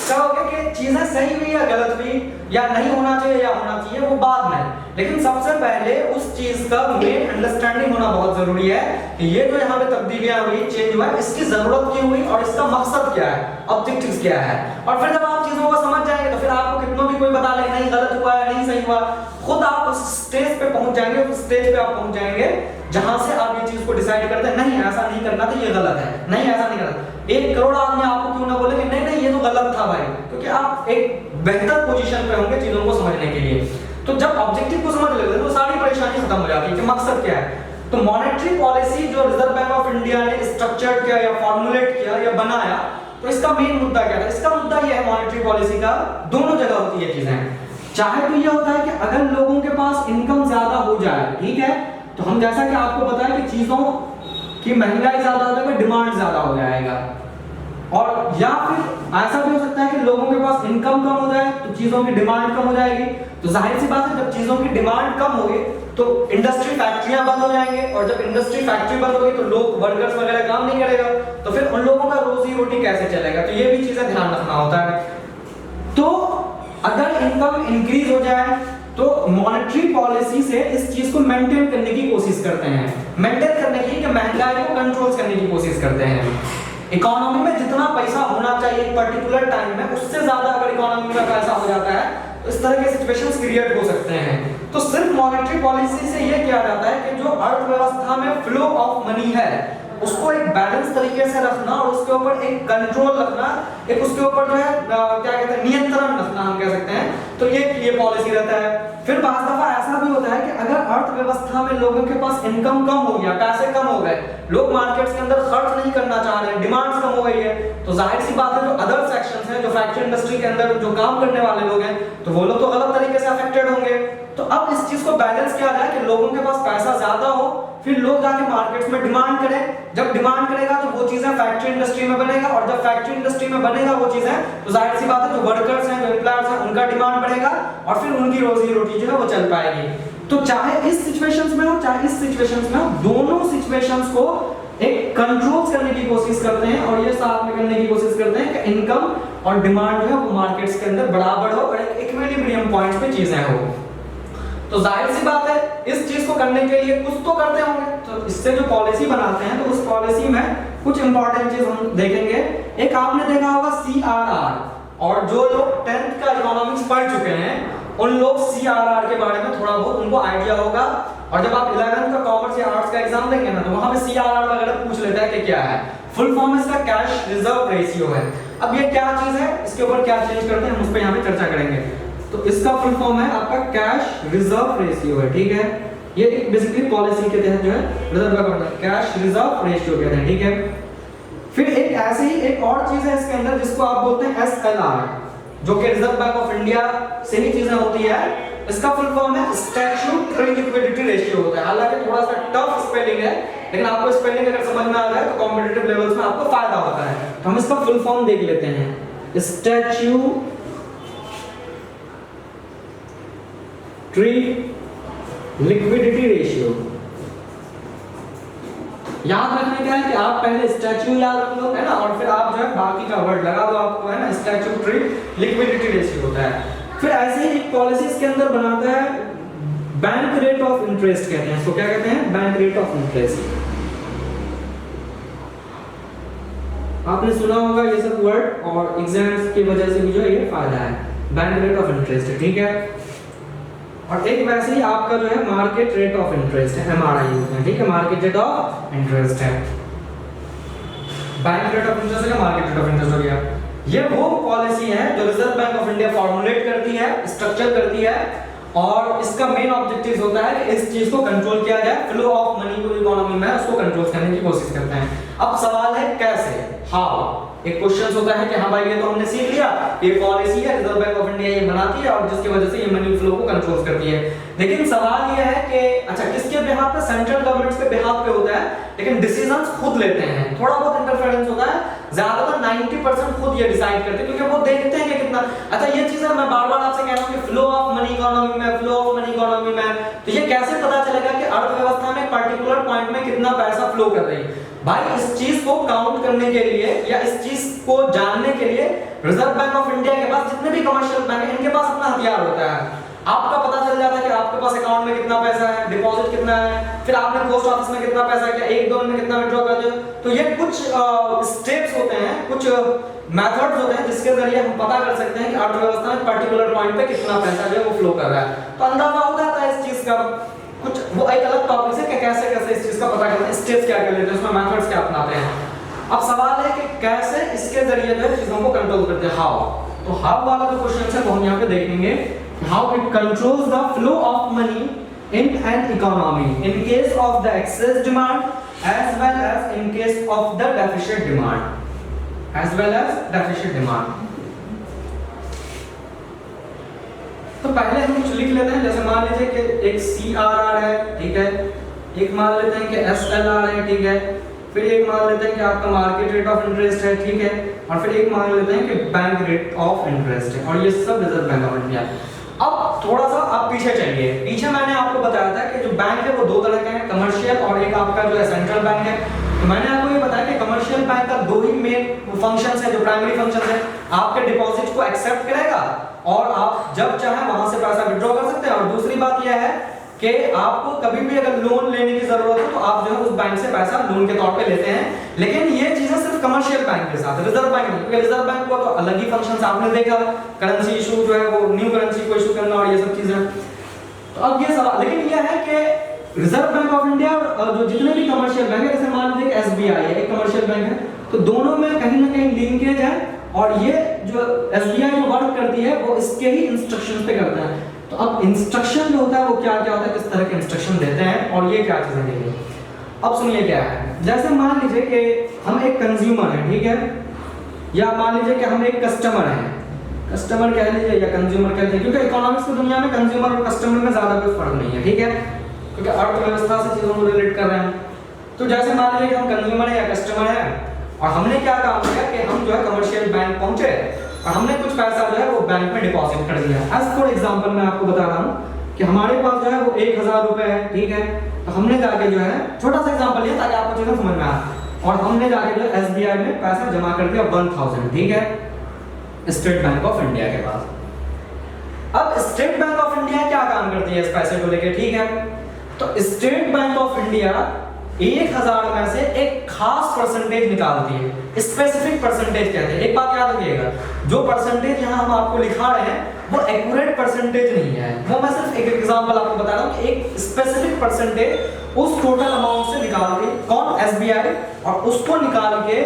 करोगे कि चीजें सही हुई या गलत हुई या नहीं होना चाहिए या होना चाहिए, वो बाद में। लेकिन सबसे पहले उस चीज का मेन अंडरस्टैंडिंग होना बहुत जरूरी है कि ये जो यहाँ पे तब्दीलियां हुई, चेंज हुआ, इसकी जरूरत क्यों हुई और इसका मकसद क्या है, ऑब्जेक्टिव्स क्या है। और फिर जब आप चीजों को समझ जाएंगे तो फिर आपको कितना भी कोई बता ले नहीं गलत हुआ है नहीं सही हुआ, खुद आप उस स्टेज पे पहुंच जाएंगे, उस स्टेज पे आप पहुंच जाएंगे जहां से आप ये चीज को डिसाइड करते हैं नहीं ऐसा नहीं करना था, ये गलत है, नहीं ऐसा नहीं करना। 1 करोड़ आदमी आपको क्यों ना बोले कि नहीं नहीं ये तो गलत था भाई, क्योंकि आप एक बेहतर पोजीशन पे होंगे चीजों को समझने के लिए। तो जब ऑब्जेक्टिव को समझ लेते हैं तो सारी परेशानी खत्म हो जाती है कि मकसद क्या है। तो मॉनेटरी पॉलिसी जो रिजर्व बैंक ऑफ इंडिया ने स्ट्रक्चर्ड किया या फॉर्मुलेट किया या बनाया, तो इसका मेन मुद्दा क्या था? इसका मुद्दा ये है मॉनेटरी पॉलिसी का, दोनों जगह होती है चीजें। चाहे तो ये होता है कि अगर लोगों के पास इनकम ज्यादा हो जाए, ठीक है, तो हम जैसा कि आपको पता है कि चीजों की महंगाई ज्यादा हो जाएगी, डिमांड ज्यादा हो जाएगा। और या फिर ऐसा भी हो सकता है कि लोगों के पास इनकम कम हो जाए तो चीजों की डिमांड कम हो जाएगी। तो जाहिर सी बात है जब चीजों की डिमांड कम होगी तो इंडस्ट्री फैक्ट्रियां बंद हो जाएंगे, और जब इंडस्ट्री फैक्ट्री बंद होगी तो लोग वर्कर्स वगैरह काम नहीं करेगा, तो फिर उन लोगों का रोजी रोटी कैसे चलेगा? तो ये भी चीजें ध्यान रखना होता है। तो अगर इनकम इंक्रीज हो जाए तो मॉनेटरी पॉलिसी से इस चीज को मेंटेन करने की कोशिश करते हैं, मेंटेन करने की कि महंगाई को कंट्रोल करने की कोशिश करते हैं। इकोनॉमी में जितना पैसा होना चाहिए एक पर्टिकुलर टाइम में, उससे ज्यादा अगर इकोनॉमी में पैसा हो जाता है तो इस तरह के सिचुएशंस क्रिएट हो सकते हैं। तो सिर्फ मॉनेटरी पॉलिसी से ये किया जाता है कि जो अर्थव्यवस्था में फ्लो ऑफ मनी है उसको एक बैलेंस तरीके से रखना और उसके ऊपर एक कंट्रोल रखना, एक उसके ऊपर जो है क्या कहते हैं नियंत्रण रखना हम कह सकते हैं। तो ये पॉलिसी रहता है। फिर बहुत दफा ऐसा भी होता है कि अगर अर्थव्यवस्था में लोगों के पास इनकम कम हो गया, पैसे कम हो गए, लोग मार्केट्स के अंदर खर्च नहीं करना चाह रहे हैं, डिमांड्स कम हो गई है, तो जाहिर सी बात है जो अदर सेक्शंस हैं, जो फैक्ट्री इंडस्ट्री के अंदर जो काम करने वाले लोग हैं, तो वो लोग तो गलत तरीके से अफेक्टेड होंगे। तो अब इस चीज को बैलेंस किया जाए कि लोगों के पास पैसा ज्यादा हो, फिर लोग जाके मार्केट्स में डिमांड करें, जब डिमांड करेगा तो वो चीजें फैक्ट्री इंडस्ट्री में बनेगा, और जब फैक्ट्री इंडस्ट्री में बनेगा वो चीजें तो जाहिर सी बात है जो वर्कर्स हैं, जो एम्प्लॉयर्स हैं, उनका डिमांड बढ़ेगा और फिर उनकी रोजी रोटी जो है वो चल पाएगी। तो चाहे इस सिचुएशंस में हो चाहे इस सिचुएशंस में हो, दोनों सिचुएशंस को एक कंट्रोल करने की कोशिश करते हैं और ये साथ में करने की कोशिश करते हैं कि इनकम और डिमांड जो है वो मार्केट्स के अंदर बराबर हो और एक इक्विलिब्रियम पॉइंट्स पे चीजें हो। तो जाहिर सी बात है इस चीज को करने के लिए कुछ तो करते होंगे, तो इससे जो पॉलिसी बनाते हैं तो उस पॉलिसी में कुछ इंपॉर्टेंट चीज हम देखेंगे। एक आपने देखा होगा CRR, और जो लोग 10th का इकोनॉमिक्स पढ़ चुके हैं उन लोग CRR के बारे में थोड़ा बहुत उनको आइडिया होगा, और जब आप 11th का कॉमर्स या आर्ट्स का एग्जाम देंगे ना तो वहां पे CRR वगैरह पूछ लेता है कि क्या है। फुल फॉर्म इसका कैश रिजर्व रेशियो है। अब ये क्या चीज है, इसके ऊपर क्या चेंज करते हैं हम उस पर यहाँ पे चर्चा करेंगे। तो इसका फुल फॉर्म है आपका कैश रिजर्व रेशियो है, ठीक है। ये एक बेसिकली पॉलिसी के तहत जो है रिजर्व बैंक का कैश रिजर्व रेशियो कहते हैं, ठीक है। फिर एक ऐसे ही एक और चीज है इसके अंदर जिसको आप बोलते हैं SLR, जो कि रिजर्व बैंक ऑफ इंडिया से ही चीजें होती है। इसका फुल फॉर्म है स्टैट्यूटरी लिक्विडिटी रेशियो होता है। हालांकि थोड़ा सा टफ स्पेलिंग है, लेकिन आपको स्पेलिंग अगर समझ में आ जाए तो कॉम्पिटिटिव लेवल्स में आपको फायदा होता है। तो हम इसका फुल फॉर्म देख लेते हैं, स्टैट्यूटरी लिक्विडिटी रेशियो। याद रखने क्या है कि आप पहले स्टैच्यू याद रख लो, है ना, और फिर आप जो है बाकी का वर्ड लगा दो आपको, है ना। स्टैट्यूटरी लिक्विडिटी रेशियो होता है। फिर ऐसे ही एक पॉलिसीज के अंदर बनाता है बैंक रेट ऑफ इंटरेस्ट कहते हैं इसको, क्या कहते हैं, बैंक रेट ऑफ इंटरेस्ट। आपने सुना होगा ये सब वर्ड, और एग्जाम्स की वजह से भी जो है ये फायदा है, बैंक रेट ऑफ इंटरेस्ट, ठीक है। और एक वैसे ही आपका जो है मार्केट रेट ऑफ इंटरेस्ट है, MRI होता है, ठीक है, मार्केट रेट ऑफ इंटरेस्ट है। बैंक रेट ऑफ इंटरेस्ट है, मार्केट रेट ऑफ इंटरेस्ट हो गया। ये वो पॉलिसी है जो reserve Bank of India formulate करती है, स्ट्रक्चर करती है, और इसका मेन ऑब्जेक्टिव होता है कि इस चीज को कंट्रोल किया जाए, फ्लो ऑफ मनी को इकोनॉमी में उसको कंट्रोल करने की कोशिश करते हैं। अब सवाल है कैसे, हाउ। एक क्वेश्चन होता है कि हाँ भाई ये तो हमने सीख लिया, ये पॉलिसी है रिजर्व बैंक ऑफ इंडिया ये बनाती है और जिसकी वजह से ये मनी फ्लो को कंट्रोल करती है। लेकिन सवाल ये है कि अच्छा किसके बिहाफ पे, सेंट्रल गवर्नमेंट के बिहाफ पे होता है, लेकिन डिसीजंस खुद लेते हैं, थोड़ा बहुत इंटरफेरेंस होता है, ज्यादातर 90% खुद ये डिसाइड करते हैं, क्योंकि वो देखते हैं कि कितना अच्छा ये चीज है। मैं बार-बार आपसे कह रहा हूं कि फ्लो ऑफ मनी इकोनॉमी में, फ्लो ऑफ मनी इकोनॉमी में, तो ये कैसे पता चलेगा कि अर्थव्यवस्था में पर्टिकुलर पॉइंट में कितना पैसा फ्लो कर रही है। भाई इस चीज को काउंट करने के लिए या इस चीज को जानने के लिए रिजर्व बैंक ऑफ इंडिया के पास जितने भी कमर्शियल बैंक है इनके पास अपना हथियार होता है। आपका पता चल जाता है कि आपके पास अकाउंट में कितना पैसा है, डिपॉजिट कितना है, फिर आपने पोस्ट ऑफिस में कितना पैसा किया, एक दो में कितना विड्रॉ करते हो। तो ये कुछ स्टेप्स होते हैं, कुछ मेथड्स होते हैं जिसके जरिए हम पता कर सकते हैं कि अर्थव्यवस्था में पर्टिकुलर पॉइंट पे कितना पैसा जो है वो फ्लो कर रहा है। तो अंदाजा हो जाता है इस चीज का। कुछ वो एक अलग टॉपिक है कि कैसे कैसे इस चीज का पता करते हैं, स्टेप्स क्या क्या लेते हैं, उसमें मेथड्स क्या अपनाते हैं। अब सवाल है कि कैसे इसके जरिए जो है चीजों को कंट्रोल करते हैं, हाउ। तो हाउ वाला जो क्वेश्चन है वो हम यहाँ पे देखेंगे, how it controls the flow of money in an economy in case of the excess demand as well as in case of the deficit demand तो पहले हम कुछ लिख लेते हैं। जैसे मान लीजिए कि एक CRR है, ठीक है, एक मान लेते हैं कि SLR है, ठीक है, फिर एक मान लेते हैं कि आपका मार्केट रेट ऑफ इंटरेस्ट है, ठीक है, और फिर एक मान लेते हैं कि बैंक रेट ऑफ इंटरेस्ट है, और ये सब रिजर्व बैंक ऑफ इंडिया। अब थोड़ा सा आप पीछे चलिए। पीछे मैंने आपको बताया था कि जो बैंक है वो दो तरह के हैं, कमर्शियल और एक आपका जो है सेंट्रल बैंक है। तो मैंने आपको ये बताया कि कमर्शियल बैंक का दो ही मेन फंक्शंस है, जो प्राइमरी फंक्शंस है, आपके डिपॉजिट को एक्सेप्ट करेगा और आप जब चाहे वहां से पैसा विड्रॉ कर सकते हैं। और दूसरी बात यह है कि आपको कभी भी अगर लोन लेने की जरूरत हो तो आप जो है उस बैंक से पैसा लोन के तौर पे लेते हैं। लेकिन ये चीजें सिर्फ कमर्शियल बैंक के साथ, रिजर्व बैंक नहीं, क्योंकि रिजर्व बैंक को तो अलग ही फंक्शंस आपने देखा, करेंसी इशू जो है वो न्यू करेंसी को इशू करना और ये सब चीजें। तो अब ये सवाल लेकिन ये है कि रिजर्व बैंक ऑफ इंडिया और जो जितने भी कमर्शियल बैंक है, जैसे मान लीजिए SBI है, एक कमर्शियल बैंक है, तो दोनों में कहीं ना कहीं लिंकेज है और ये जो SBI जो वर्क करती है वो इसके ही इंस्ट्रक्शंस पे करता है। तो अब इंस्ट्रक्शन जो होता है वो क्या क्या होता है, किस तरह के इंस्ट्रक्शन देते हैं और ये क्या चीजें देंगे। अब सुनिए क्या है। जैसे मान लीजिए कि हम एक कंज्यूमर हैं, ठीक है, या मान लीजिए कि हम एक कस्टमर हैं, कस्टमर कह लीजिए या कंज्यूमर कह लीजिए, क्योंकि इकोनॉमिक्स की दुनिया में कंज्यूमर और कस्टमर में ज्यादा कोई फर्क नहीं है, ठीक है, क्योंकि अर्थव्यवस्था से चीजों को रिलेट कर रहे हैं। तो जैसे मान लीजिए कि हम कंज्यूमर है या कस्टमर है और हमने क्या काम किया कि हम जो है कमर्शियल बैंक पहुंचे और हमने कुछ पैसा जो है वो बैंक में डिपॉजिट कर दिया। एज फॉर एग्जांपल मैं आपको बता रहा हूँ कि हमारे पास जो है वो 1000 रुपए है, ठीक है, तो हमने जाके जो है छोटा सा एग्जांपल लिया ताकि आपको चीजें समझ में आए, और हमने जाके जो है SBI में पैसा जमा कर दिया 1000, ठीक है, स्टेट बैंक ऑफ इंडिया के पास। अब स्टेट बैंक ऑफ इंडिया क्या काम करती है इस पैसे को लेके, ठीक है, तो स्टेट बैंक ऑफ इंडिया 1000 में से एक खास परसेंटेज निकालती है, स्पेसिफिक परसेंटेज कहते हैं। एक बात याद रखिएगा, जो परसेंटेज यहाँ हम आपको लिखा रहे हैं वो एक्यूरेट परसेंटेज नहीं है, वो मैं सिर्फ एक एग्जांपल आपको बता रहा हूँ कि एक स्पेसिफिक परसेंटेज उस टोटल अमाउंट से निकाल के कौन SBI, और उसको निकाल के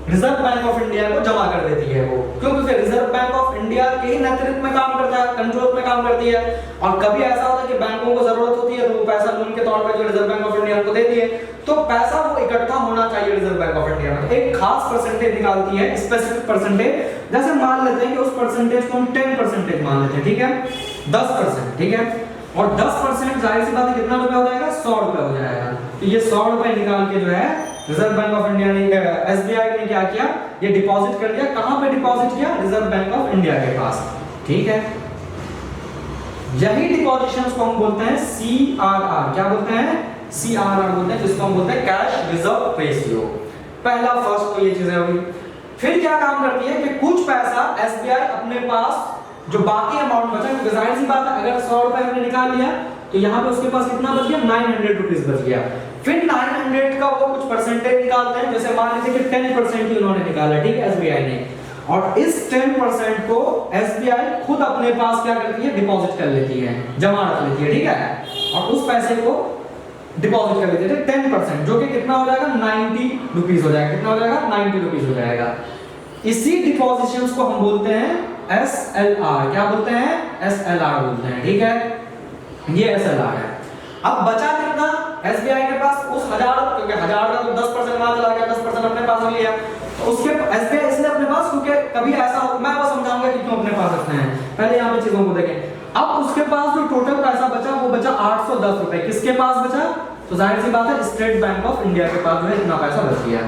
रिजर्व बैंक ऑफ इंडिया को जमा कर देती है वो, क्योंकि रिजर्व बैंक ऑफ इंडिया के ही नेतृत्व में काम करता है, कंट्रोल में काम करती है। और कभी ऐसा होता है कि बैंकों को जरूरत होती है तो वो पैसा लोन के तौर पर जो रिजर्व बैंक ऑफ इंडिया को देती है, तो पैसा वो इकट्ठा होना चाहिए रिजर्व बैंक ऑफ इंडिया में, एक खास परसेंटेज निकालती है, स्पेसिफिक परसेंटेज। जैसे मान लेते हैं कि उस परसेंटेज को हम 10% मान लेते हैं, ठीक है, 10%, ठीक है, और 10% जाहिर सी बात है कितना रुपया हो जाएगा, 100 रुपया हो जाएगा। तो ये 100 रुपए निकाल के जो है रिजर्व बैंक ऑफ इंडिया ने SBI ने क्या किया, ये डिपॉजिट कर दिया। कहां पे डिपॉजिट किया, रिजर्व बैंक ऑफ इंडिया के पास, ठीक है। यही डिपॉजिशंस को हम बोलते हैं CRR, क्या बोलते हैं, CRR बोलते हैं, जिसको हम बोलते हैं कैश रिजर्व रेशियो। पहला फर्स्ट तो ये चीजें होगी। फिर क्या काम करती है कि कुछ पैसा SBI अपने पास जो बाकी अमाउंट बचा, क्योंकि जाहिर सी बात है अगर 100 रुपए हमने निकाल लिया तो यहाँ पे उसके पास कितना बच गया, 900 रुपीस बच गया। फिर 900 का वो कुछ परसेंटेज निकालते हैं, जैसे मान लीजिए कि 10% ही उन्होंने निकाला, ठीक है, SBI ने, और इस 10% को SBI खुद अपने पास क्या करती है, डिपॉजिट कर लेती है, जमा रख लेती है, ठीक है, और उस पैसे को डिपॉजिट कर लेती है 10%, जो कि कितना हो जाएगा, 90 रुपीस हो जाएगा। कितना हो जाएगा, 90 रुपीस हो जाएगा। इसी डिपॉजिशंस को हम बोलते हैं SLR, क्या बोलते हैं, SLR बोलते हैं, ठीक है, ये SLR है। अब बचा कितना SBI के पास, उस 1000, क्योंकि 1000 का तो 10% वहां चला गया, 10% अपने पास लिया, तो उसके SBI इसलिए अपने पास, क्योंकि कभी ऐसा हो, मैं वो समझाऊंगा कि क्यों अपने पास रखते हैं, पहले यहाँ पे चीजों को देखें। अब उसके पास जो टोटल पैसा बचा वो बचा 810 रुपए, किसके पास बचा, तो जाहिर सी बात है स्टेट बैंक ऑफ इंडिया के पास जो है इतना पैसा बच गया।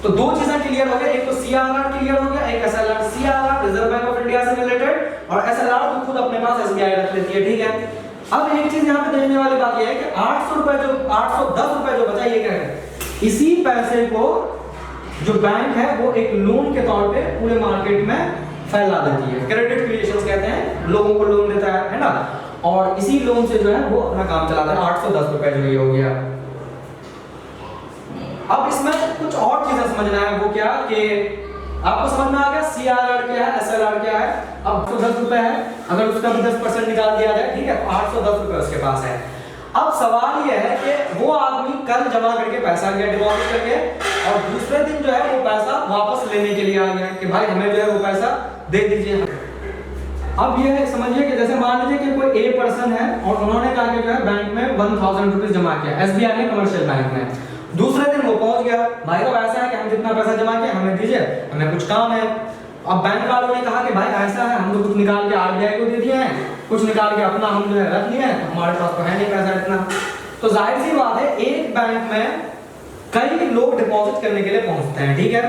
तो दो चीजें क्लियर हो गई, एक तो CRR क्लियर हो गया, एक SLR। CRR reserve Bank of India से रिलेटेड और SLR तो खुद अपने पास SBI रख लेती है, ठीक है। अब एक चीज यहाँ पे देखने वाली बात यह है कि 810 रुपए जो बचा, ये क्या है, इसी पैसे को जो बैंक है वो एक लोन के तौर पे पूरे मार्केट में फैला देती है। क्रेडिट क्रिएशंस कहते हैं, लोगों को लोन देता है ना, और इसी लोन से जो है वो अपना काम चलाता है। 810 रुपए जो ये हो गया। अब इसमें कुछ और चीजें समझना है, वो क्या कि आपको समझ में आ गया CRR क्या है, SLR क्या है। अब 810 रुपए है, अगर उसका भी 10% निकाल दिया जाए, ठीक है, तो 810 रुपए उसके पास है। अब सवाल यह है कि वो आदमी कल जमा करके पैसा गया डिपॉजिट करके, और दूसरे दिन जो है वो पैसा वापस लेने के लिए आ गया कि भाई हमें जो है वो पैसा दे दीजिए। अब ये है, समझिए कि जैसे मान लीजिए कि कोई A पर्सन है और उन्होंने कहा कि जो है बैंक में 1000 रुपीज जमा किया SBI में, कमर्शियल बैंक में। दूसरे दिन वो पहुंच गया, भाई तो ऐसा है कि हम जितना पैसा जमा किया हमें दीजिए, हमें कुछ काम है। अब बैंक वालों ने कहा कि भाई ऐसा है, हम तो कुछ निकाल के RBI को दे दिए हैं, कुछ निकाल के अपना हम जो है रख लिए हैं, हमारे पास तो है नहीं पैसा इतना। तो जाहिर सी बात है, एक बैंक में कई लोग डिपॉजिट करने के लिए पहुंचते हैं, ठीक है,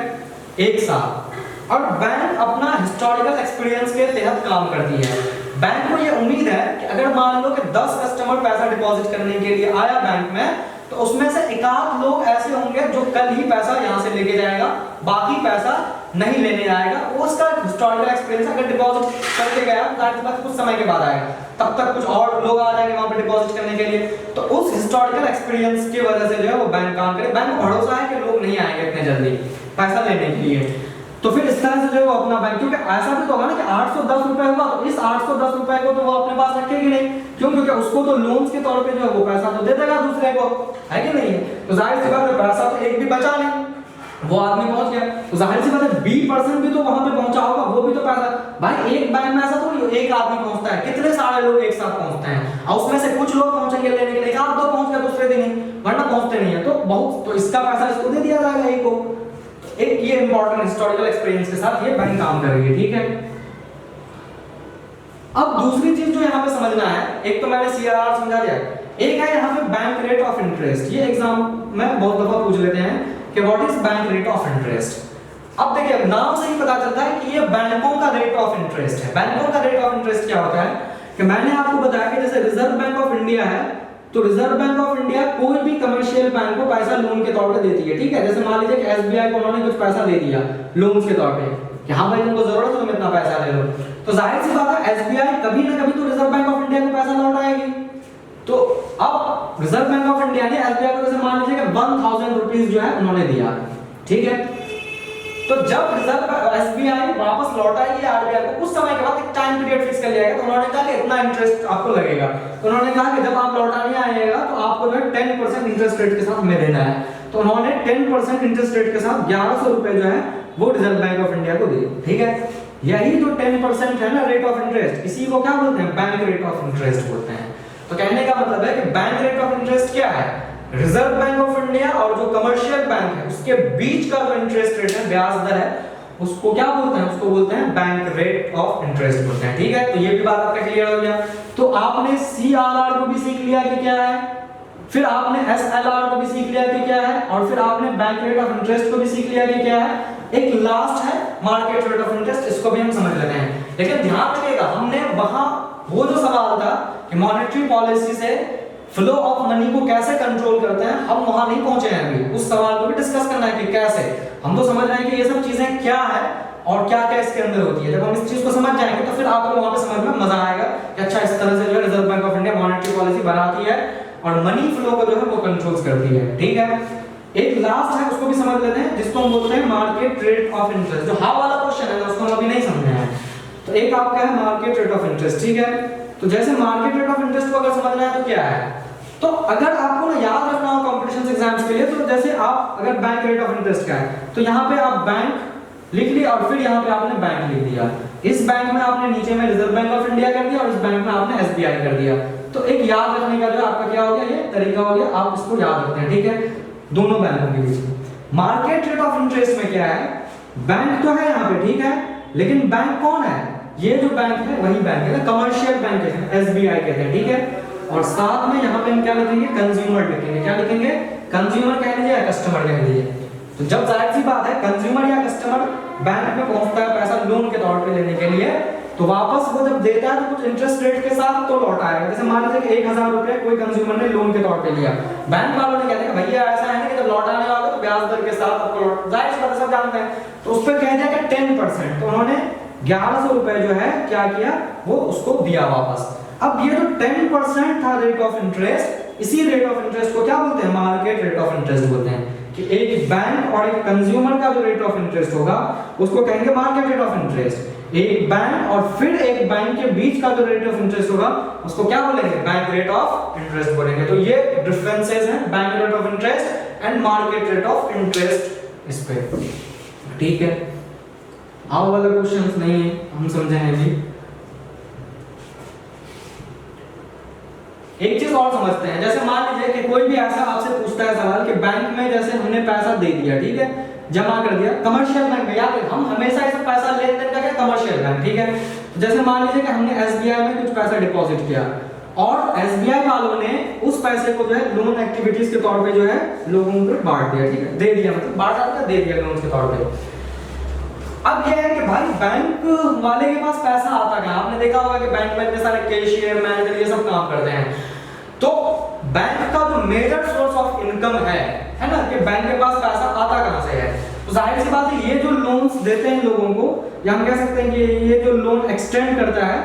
एक साथ, और बैंक अपना हिस्टोरिकल एक्सपीरियंस के तहत काम करती है। बैंक को ये उम्मीद है कि अगर मान लो कि 10 कस्टमर पैसा डिपॉजिट करने के लिए आया बैंक में, तो उसमें से एकाध लोग ऐसे होंगे जो कल ही पैसा यहां से लेके जाएगा, बाकी पैसा नहीं लेने आएगा। वो उसका हिस्टोरिकल एक्सपीरियंस, अगर डिपॉजिट करके गया तो कुछ समय के बाद आएगा, तब तक कुछ और लोग आ जाएंगे वहां पे डिपॉजिट करने के लिए। तो उस हिस्टोरिकल एक्सपीरियंस की वजह से जो है वो बैंक काम करे। बैंक को भरोसा है कि लोग नहीं आएंगे इतने जल्दी पैसा लेने के लिए, तो फिर इस तरह से जो है वो अपना बैंक, क्योंकि ऐसा भी तो होगा ना कि 810 रुपए होगा, तो इस 810 रुपए को तो वो अपने पास रखेगी नहीं, क्यों? क्योंकि उसको तो लोन्स के तौर पे जो है वो पैसा तो दे देगा दूसरे को, है कि नहीं है? तो जाहिर सी बात है पैसा तो एक भी बचा नहीं, वो आदमी पहुंच गया, तो जाहिर सी बात है B पर्सन भी तो वहां पे पहुंचा होगा, वो भी तो पैसा। भाई एक बैंक में ऐसा थोड़ी एक आदमी पहुंचता है, कितने सारे लोग एक साथ पहुंचते हैं, और उसमें से कुछ लोग पहुंचेंगे लेने के लिए, आप दो पहुंच गए दूसरे दिन ही, वरना पहुंचते नहीं है। तो बहुत, तो इसका पैसा इसको दे दिया जाएगा एक को। एक ये इंपॉर्टेंट हिस्टोरिकल एक्सपीरियंस के साथ ये बैंक काम कर रही है, ठीक है। अब दूसरी चीज जो यहाँ पे समझना है, एक तो मैंने CRR समझा दिया, एक है यहाँ पे बैंक रेट ऑफ इंटरेस्ट। ये एग्जाम में बहुत दफा पूछ लेते हैं कि what is bank rate of interest. अब देखिए नाम से ही पता चलता है कि ये बैंकों का रेट ऑफ इंटरेस्ट है। बैंकों का रेट ऑफ इंटरेस्ट क्या होता है कि मैंने आपको बताया कि जैसे रिजर्व बैंक ऑफ इंडिया है, तो रिजर्व बैंक ऑफ इंडिया कोई भी कमर्शियल बैंक को पैसा लोन के तौर पे देती है, ठीक है। जैसे मान लीजिए कि SBI को उन्होंने कुछ पैसा दे दिया लोन के तौर पे कि हाँ भाई तुमको जरूरत है, तुम इतना पैसा ले लो, तो जाहिर सी बात है SBI कभी ना कभी तो रिजर्व बैंक ऑफ इंडिया को पैसा लौटाएगी। तो अब रिजर्व बैंक ऑफ इंडिया ने SBI को जैसे मान लीजिए कि 1000 रुपीस जो है उन्होंने दिया, ठीक है। तो जब रिजर्व SBI वापस लौटाएगी RBI को, कुछ समय के बाद एक टाइम पीरियड फिक्स कर लिया गया, तो उन्होंने कहा कि इतना इंटरेस्ट आपको लगेगा। तो उन्होंने कहा कि जब आप लौटाने आएगा तो आपको जो है 10% इंटरेस्ट रेट के साथ हमें देना है। तो उन्होंने 10% इंटरेस्ट रेट के साथ 1100 रुपए जो है वो रिजर्व बैंक ऑफ इंडिया को दिए, ठीक है। यही जो 10% है ना रेट ऑफ इंटरेस्ट, इसी को क्या बोलते हैं? बैंक रेट ऑफ इंटरेस्ट बोलते हैं। तो कहने का मतलब है कि बैंक रेट ऑफ इंटरेस्ट क्या है? रिजर्व बैंक ऑफ इंडिया और जो कमर्शियल बैंक है उसके बीच का जो इंटरेस्ट रेट है, ब्याज दर है, उसको क्या बोलते हैं? उसको बोलते हैं बैंक रेट ऑफ इंटरेस्ट बोलते हैं, ठीक है। तो ये भी बात आपका क्लियर हो गया। तो आपने CRR को भी सीख लिया कि क्या है, फिर आपने SLR को भी सीख लिया कि क्या है, और फिर आपने बैंक रेट ऑफ इंटरेस्ट को भी सीख लिया कि क्या है। एक लास्ट है मार्केट रेट ऑफ इंटरेस्ट, इसको भी हम समझ लेते हैं। लेकिन ध्यान रखिएगा, हमने वहां वो जो सवाल था कि मॉनेटरी पॉलिसी से फ्लो ऑफ मनी को कैसे कंट्रोल करते हैं, हम वहां नहीं पहुंचे हैं अभी। उस सवाल को भी डिस्कस करना है कि कैसे। हम तो समझ रहे हैं कि ये सब चीजें क्या है और क्या क्या इसके अंदर होती है। जब हम इस चीज को समझ जाएंगे तो फिर आपको वहां पे समझ में मजा आएगा कि अच्छा इस तरह से जो है Reserve Bank of India monetary policy बनाती है और मनी फ्लो को जो है वो कंट्रोल करती है, ठीक है। एक लास्ट है, उसको भी समझ लेते हैं, जिसको हम बोलते हैं मार्केट रेट ऑफ इंटरेस्ट। जो हाफ वाला क्वेश्चन है उसको हम अभी नहीं समझे हैं। तो एक आपका है मार्केट रेट ऑफ इंटरेस्ट, ठीक है। तो जैसे मार्केट रेट ऑफ इंटरेस्ट को अगर समझना है तो क्या है, तो अगर आपको ना याद रखना हो कंपटीशन एग्जाम्स के लिए, तो जैसे आप अगर बैंक रेट ऑफ इंटरेस्ट का है तो यहाँ पे आप बैंक लिख लिया और फिर यहाँ पे आपने बैंक लिख दिया। इस बैंक में आपने नीचे में रिजर्व बैंक ऑफ इंडिया कर दिया और इस बैंक में आपने SBI कर दिया। तो एक याद रखने का जो आपका क्या हो गया, ये तरीका हो गया, आप इसको याद रखते हैं, ठीक है, दोनों बैंकों के बीच में। मार्केट रेट ऑफ इंटरेस्ट में क्या है, बैंक तो है यहाँ पे, ठीक है, लेकिन बैंक कौन है? ये जो बैंक है वही बैंक है, कमर्शियल बैंक है, SBI कहते हैं, ठीक है। और साथ में यहाँ पे हम क्या लिखेंगे? कंज्यूमर लिखेंगे। क्या लिखेंगे? कंज्यूमर कह लीजिए या कस्टमर कह लीजिए। तो जब जाहिर सी बात है कंज्यूमर या कस्टमर बैंक में पहुंचता है पैसा लोन के तौर पे लेने के लिए, तो वापस वो जब देता है तो कुछ इंटरेस्ट रेट के साथ तो लौट आएगा। जैसे मान लीजिए कि 1000 रुपए कोई कंज्यूमर ने लोन के तौर पे लिया, बैंक वालों ने कहते हैं भैया ऐसा है ना कि जब लौटाने वाला तो ब्याज दर के साथ आपको लौट, जाहिर सी बात है सब जानते हैं, तो उस पर कह दिया कि 10%, तो उन्होंने 1100 रुपए जो है क्या किया, वो उसको दिया वापस। अब ये जो 10% था रेट ऑफ इंटरेस्ट, इसी रेट ऑफ इंटरेस्ट को क्या बोलते हैं, मार्केट रेट ऑफ इंटरेस्ट बोलते हैं। कि एक बैंक और एक कंज्यूमर का जो रेट ऑफ इंटरेस्ट होगा उसको कहेंगे मार्केट रेट ऑफ इंटरेस्ट। एक बैंक और फिर एक बैंक के बीच का जो रेट ऑफ इंटरेस्ट होगा उसको क्या बोलेंगे, बैंक रेट ऑफ इंटरेस्ट बोलेंगे। तो ये डिफरेंसेस हैं bank rate of interest and market rate of interest इस पे, ठीक है। आओ वाला क्वेश्चंस नहीं है, हम समझेंगे भी। एक चीज और समझते हैं, जैसे मान लीजिए कि कोई भी ऐसा आपसे पूछता है सवाल कि बैंक में जैसे हमने पैसा दे दिया, ठीक है, जमा कर दिया, कमर्शियल बैंक में, याद हम हमेशा ऐसा पैसा लेन देन का क्या, कमर्शियल बैंक, ठीक है। तो जैसे मान लीजिए कि हमने एसबीआई में कुछ पैसा डिपॉजिट किया और एसबीआई वालों ने उस पैसे को जो है लोन एक्टिविटीज के तौर पे जो है लोगों को बांट दिया, ठीक है, दे दिया, मतलब बांटा, दे दिया लोन के तौर पे। अब ये है कि भाई बैंक वाले के पास पैसा आता कहाँ, आपने देखा होगा कि बैंक में इतने सारे कैशियर, मैनेजर, ये सब काम करते हैं। तो बैंक का जो मेजर सोर्स ऑफ इनकम है ना, कि बैंक के पास पैसा आता कहाँ से है, तो जाहिर सी बात है ये जो लोन्स देते हैं लोगों को, या हम कह सकते हैं कि ये जो लोन एक्सटेंड करता है,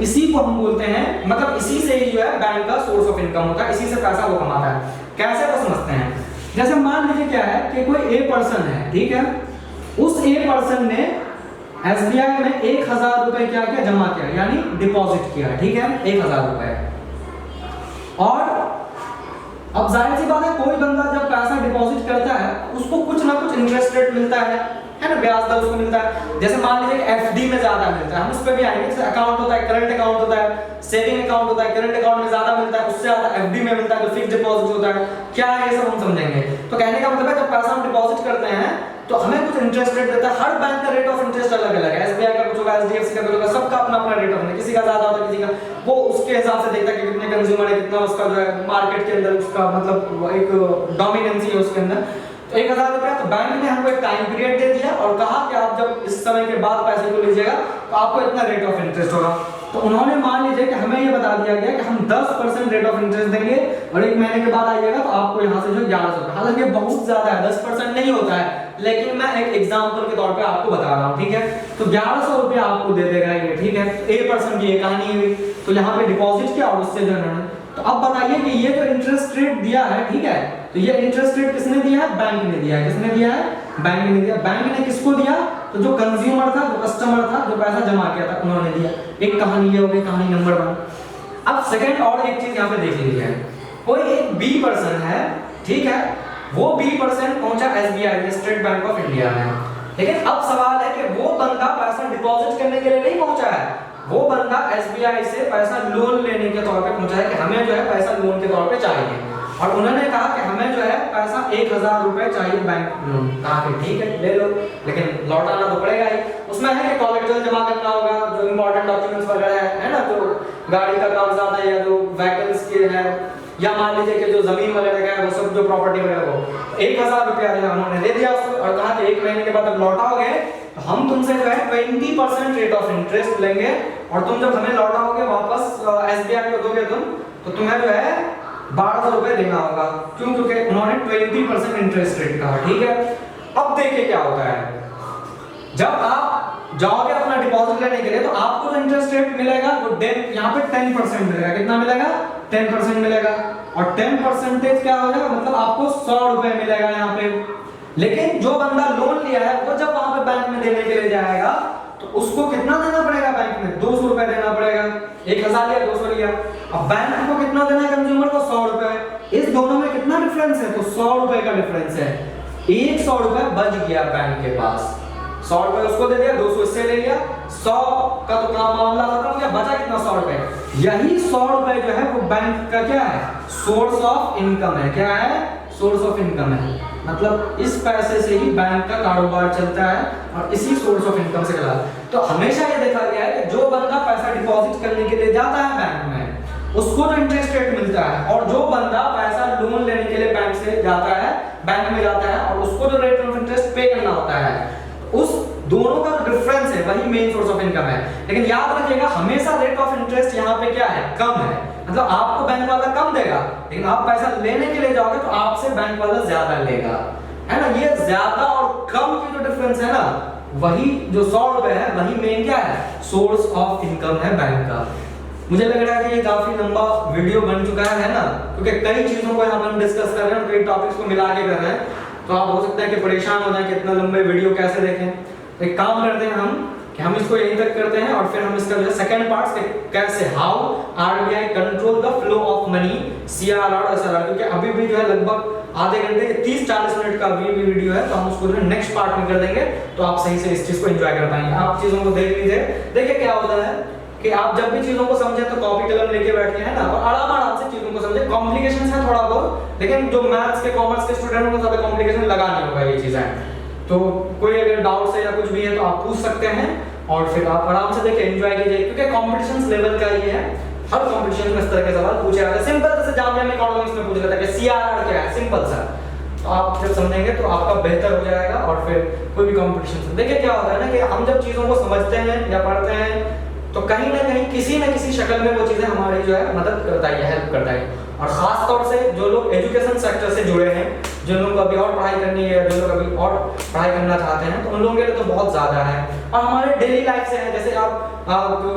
इसी को हम बोलते हैं, मतलब इसी से ही जो है बैंक का सोर्स ऑफ इनकम होता है, इसी से पैसा वो कमाता है। कैसे वो समझते हैं, जैसे मान लीजिए क्या है कि कोई ए पर्सन है, ठीक है, उस ए पर्सन ने एसबीआई में 1000 रुपए क्या किया, जमा किया, यानी डिपॉजिट किया, ठीक है, 1000 रुपए। और अब जाहिर सी बात है कोई बंदा जब पैसा डिपॉजिट करता है उसको कुछ ना कुछ इंटरेस्ट रेट मिलता है ना, ब्याज दर उसको मिलता है। जैसे मान लीजिए एफडी में ज्यादा मिलता है, हम उस पे भी आएंगे, जैसे अकाउंट होता है, करंट अकाउंट होता है, सेविंग अकाउंट होता है, करंट अकाउंट में ज्यादा मिलता है, उससे ज्यादा एफडी में मिलता है, जो फिक्स्ड डिपॉजिट होता है, क्या है ये सब हम समझेंगे। तो कहने का मतलब है जब पैसा हम डिपॉजिट करते हैं तो हमें कुछ इंटरेस्ट रेट देता है, हर बैंक का रेट ऑफ इंटरेस्ट अलग अलग है, एसबीआई का कुछ होगा, एचडीएफसी का कुछ होगा, सबका अपना अपना रेट ऑफ, किसी का ज्यादा होता है, किसी का, वो उसके हिसाब से देखता है कि कितने कंज्यूमर है, कितना उसका जो है मार्केट के अंदर उसका मतलब एक डोमिनेंसी है उसके अंदर। तो 1000 रुपया, तो बैंक ने हमको एक टाइम पीरियड दे दिया और कहा कि आप जब इस समय के बाद पैसे को लीजिएगा तो आपको इतना रेट ऑफ इंटरेस्ट होगा। तो उन्होंने मान लीजिए कि हमें ये बता दिया गया कि हम 10% रेट ऑफ इंटरेस्ट देंगे और 1 महीने के बाद आइएगा तो आपको यहाँ से जो 1100, हालांकि बहुत ज्यादा है, 10% नहीं होता है, लेकिन मैं एक एग्जांपल के तौर पे आपको बता रहा हूँ, ठीक है। तो 1100 रुपया आपको दे देगा ये, ठीक है, A% की ये कहानी हुई। तो यहाँ पे डिपॉजिट किया और उससे जो है, तो अब बताइए कि ये जो इंटरेस्ट रेट दिया है, ठीक है, तो ये इंटरेस्ट रेट किसने दिया है, बैंक ने दिया है। किसने दिया है, बैंक ने दिया। बैंक ने किसको दिया, तो जो कंज्यूमर था, जो कस्टमर था, जो पैसा जमा किया था, उन्होंने दिया। एक कहानी ये हो गई, कहानी नंबर 1। अब सेकंड और एक चीज यहाँ पे देख लीजिए, कोई एक बी पर्सन है, ठीक है, वो बी पर्सन पहुंचा SBI, state bank of India में, लेकिन अब सवाल है कि वो बंदा पैसा डिपॉजिट करने के लिए नहीं पहुंचा है, वो बंदा एसबीआई से पैसा लोन लेने के तौर पे पहुंचा है कि हमें जो है पैसा लोन के तौर पे चाहिए, और उन्होंने कहा कि हमें जो है पैसा 1000 रुपए चाहिए बैंक लोन। कहा कि ठीक है ले लो, लेकिन लौटाना तो पड़ेगा ही। उसमें है कि कोलेटरल जमा करना होगा, जो इंपॉर्टेंट डॉक्यूमेंट्स वगैरह है ना, तो गाड़ी का कागजात है, या जो व्हीकल्स के है, या मान लीजिए कि जो जमीन वगैरह का है, वो सब जो प्रॉपर्टी वगैरह हो। 1000 रुपया जो उन्होंने दे दिया उसको और कहा कि 1 महीने के बाद जब लौटाओगे तो हम तुमसे जो है 20% रेट ऑफ इंटरेस्ट लेंगे, और तुम जब हमें लौटाओगे वापस एसबीआई को दोगे तुम, तो तुम्हें जो है 1200 रुपए देना होगा। क्यों, क्योंकि उन्होंने 20% इंटरेस्ट रेट कहा, ठीक है। अब देखिए क्या होता है, जब आप जाओगे अपना डिपॉजिट लेने के लिए तो आपको जो इंटरेस्ट रेट मिलेगा वो यहाँ पे 10% मिलेगा। कितना मिलेगा, 10% मिलेगा, और 10% क्या हो जाएगा, मतलब आपको 100 रुपए मिलेगा यहाँ पे। लेकिन जो बंदा लोन लिया है वो जब वहां पे बैंक में देने के लिए जाएगा तो उसको कितना देना पड़ेगा, बैंक में 200 रुपए देना पड़ेगा। 1000 लिया, 200 लिया, अब बैंक को कितना देना है कंज्यूमर को, 100 रुपए। इस दोनों में कितना डिफरेंस है, तो 100 रुपए का डिफरेंस है। 100 रुपए बच गया बैंक के पास, 100 रुपए उसको दे दिया, 200 इससे ले लिया, 100 का तो काम मामला खत्म हो गया, बचा कितना, 100 रुपए। यही 100 रुपए जो है वो बैंक का क्या है, सोर्स ऑफ इनकम है। क्या है, सोर्स ऑफ इनकम है, मतलब इस पैसे से ही बैंक का कारोबार चलता है और इसी सोर्स ऑफ इनकम से चला। तो हमेशा ये देखा गया है कि जो बंदा पैसा डिपॉजिट करने के लिए जाता है बैंक में उसको जो इंटरेस्ट रेट मिलता है, और जो बंदा पैसा लोन लेने के लिए बैंक से जाता है, बैंक में जाता है, और उसको जो रेट ऑफ इंटरेस्ट पे करना होता है, उस दोनों का डिफरेंस है वही मेन सोर्स ऑफ इनकम है। लेकिन याद रखिएगा हमेशा रेट ऑफ इंटरेस्ट यहाँ पे क्या है, कम है। मतलब आपको बैंक वाला कम देगा, लेकिन आप पैसा लेने के लिए जाओगे तो आपसे बैंक वाला ज्यादा लेगा, है ना। ये ज्यादा और कम की जो डिफरेंस है ना, वही जो 100 रुपए है वही मेन क्या है, सोर्स ऑफ इनकम है बैंक का। मुझे लग रहा है कि ये काफी लंबा वीडियो बन चुका है ना, क्योंकि कई चीजों को हम डिस्कस कर रहे हैं, कई टॉपिक्स को मिला के कर रहे हैं, तो आप हो सकता है कि परेशान हो जाए कि इतना लंबे वीडियो कैसे देखें। तो एक काम करते हैं हम कि हम इसको यहीं तक करते हैं और फिर हम इसका जो है सेकंड पार्ट कैसे how RBI control the flow of money, CRR और एसआरआर, क्योंकि अभी भी जो है लगभग आधे घंटे के 30-40 मिनट का अभी भी वीडियो है, तो हम उसको जो है नेक्स्ट पार्ट में कर देंगे, तो आप सही से इस चीज को एंजॉय कर पाएंगे। आप चीजों को देख लीजिए। देखिए क्या होता है कि आप जब भी चीजों को समझे तो कॉपी कलम लेके बैठे हैं ना, और आराम से चीजों को समझे। कॉम्प्लिकेशन है थोड़ा बहुत, लेकिन जो मैथ्स के कॉमर्स के स्टूडेंट को ज्यादा कॉम्प्लिकेशन लगा नहीं होगा ये चीजें। तो कोई अगर डाउट है या कुछ भी है तो आप पूछ सकते हैं, और फिर आप आराम से देखिए, एंजॉय कीजिए, क्योंकि कॉम्पिटिशन लेवल का ही है। हर कॉम्पिटिशन में इस तरह के सवाल पूछे जाते हैं। सिंपल जैसे जामिया में इकोनॉमिक्स में पूछा जाता है कि सीआरआर क्या है, सिंपल सा। तो आप जब समझेंगे तो आपका बेहतर हो जाएगा, और फिर कोई भी कॉम्पिटिशन से देखिए क्या होता है ना कि हम जब चीजों को समझते हैं या पढ़ते हैं तो कहीं ना कहीं किसी न किसी शक्ल में वो चीजें हमारी जो है मदद करता है, हेल्प करता है। और खास तौर से जो लोग एजुकेशन सेक्टर से जुड़े हैं, जिन लोगों को अभी और पढ़ाई करनी है, जो लोग अभी और पढ़ाई करना चाहते हैं, तो उन लोगों के लिए तो बहुत ज्यादा है। और हमारे डेली लाइफ से है, जैसे आप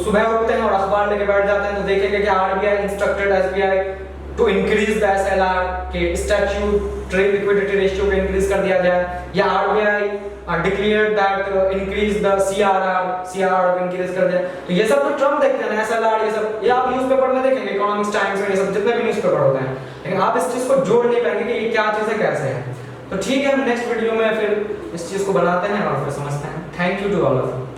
सुबह उठते हैं और अखबार लेके बैठ जाते हैं तो देखेंगे कि RBI instructed SBI to increase the SLR के स्टैट्यूट ट्रेड लिक्विडिटी रेशियो को इंक्रीज कर दिया जाए, या RBI declared that increase the CRR को इंक्रीज कर दिया। तो ये सब तो ट्रम्प देखते हैं ना, एसएलआर ये सब, ये आप न्यूज़पेपर में देखेंगे, इकोनॉमिक्स टाइम्स में, ये सब जितने भी न्यूज़पेपर होते हैं, लेकिन आप इस चीज को जोड़ नहीं पाएंगे कि ये क्या चीज है, कैसे है। तो ठीक है, हम नेक्स्ट वीडियो में फिर इस चीज को बनाते हैं और फिर समझते हैं। Thank you to all of you.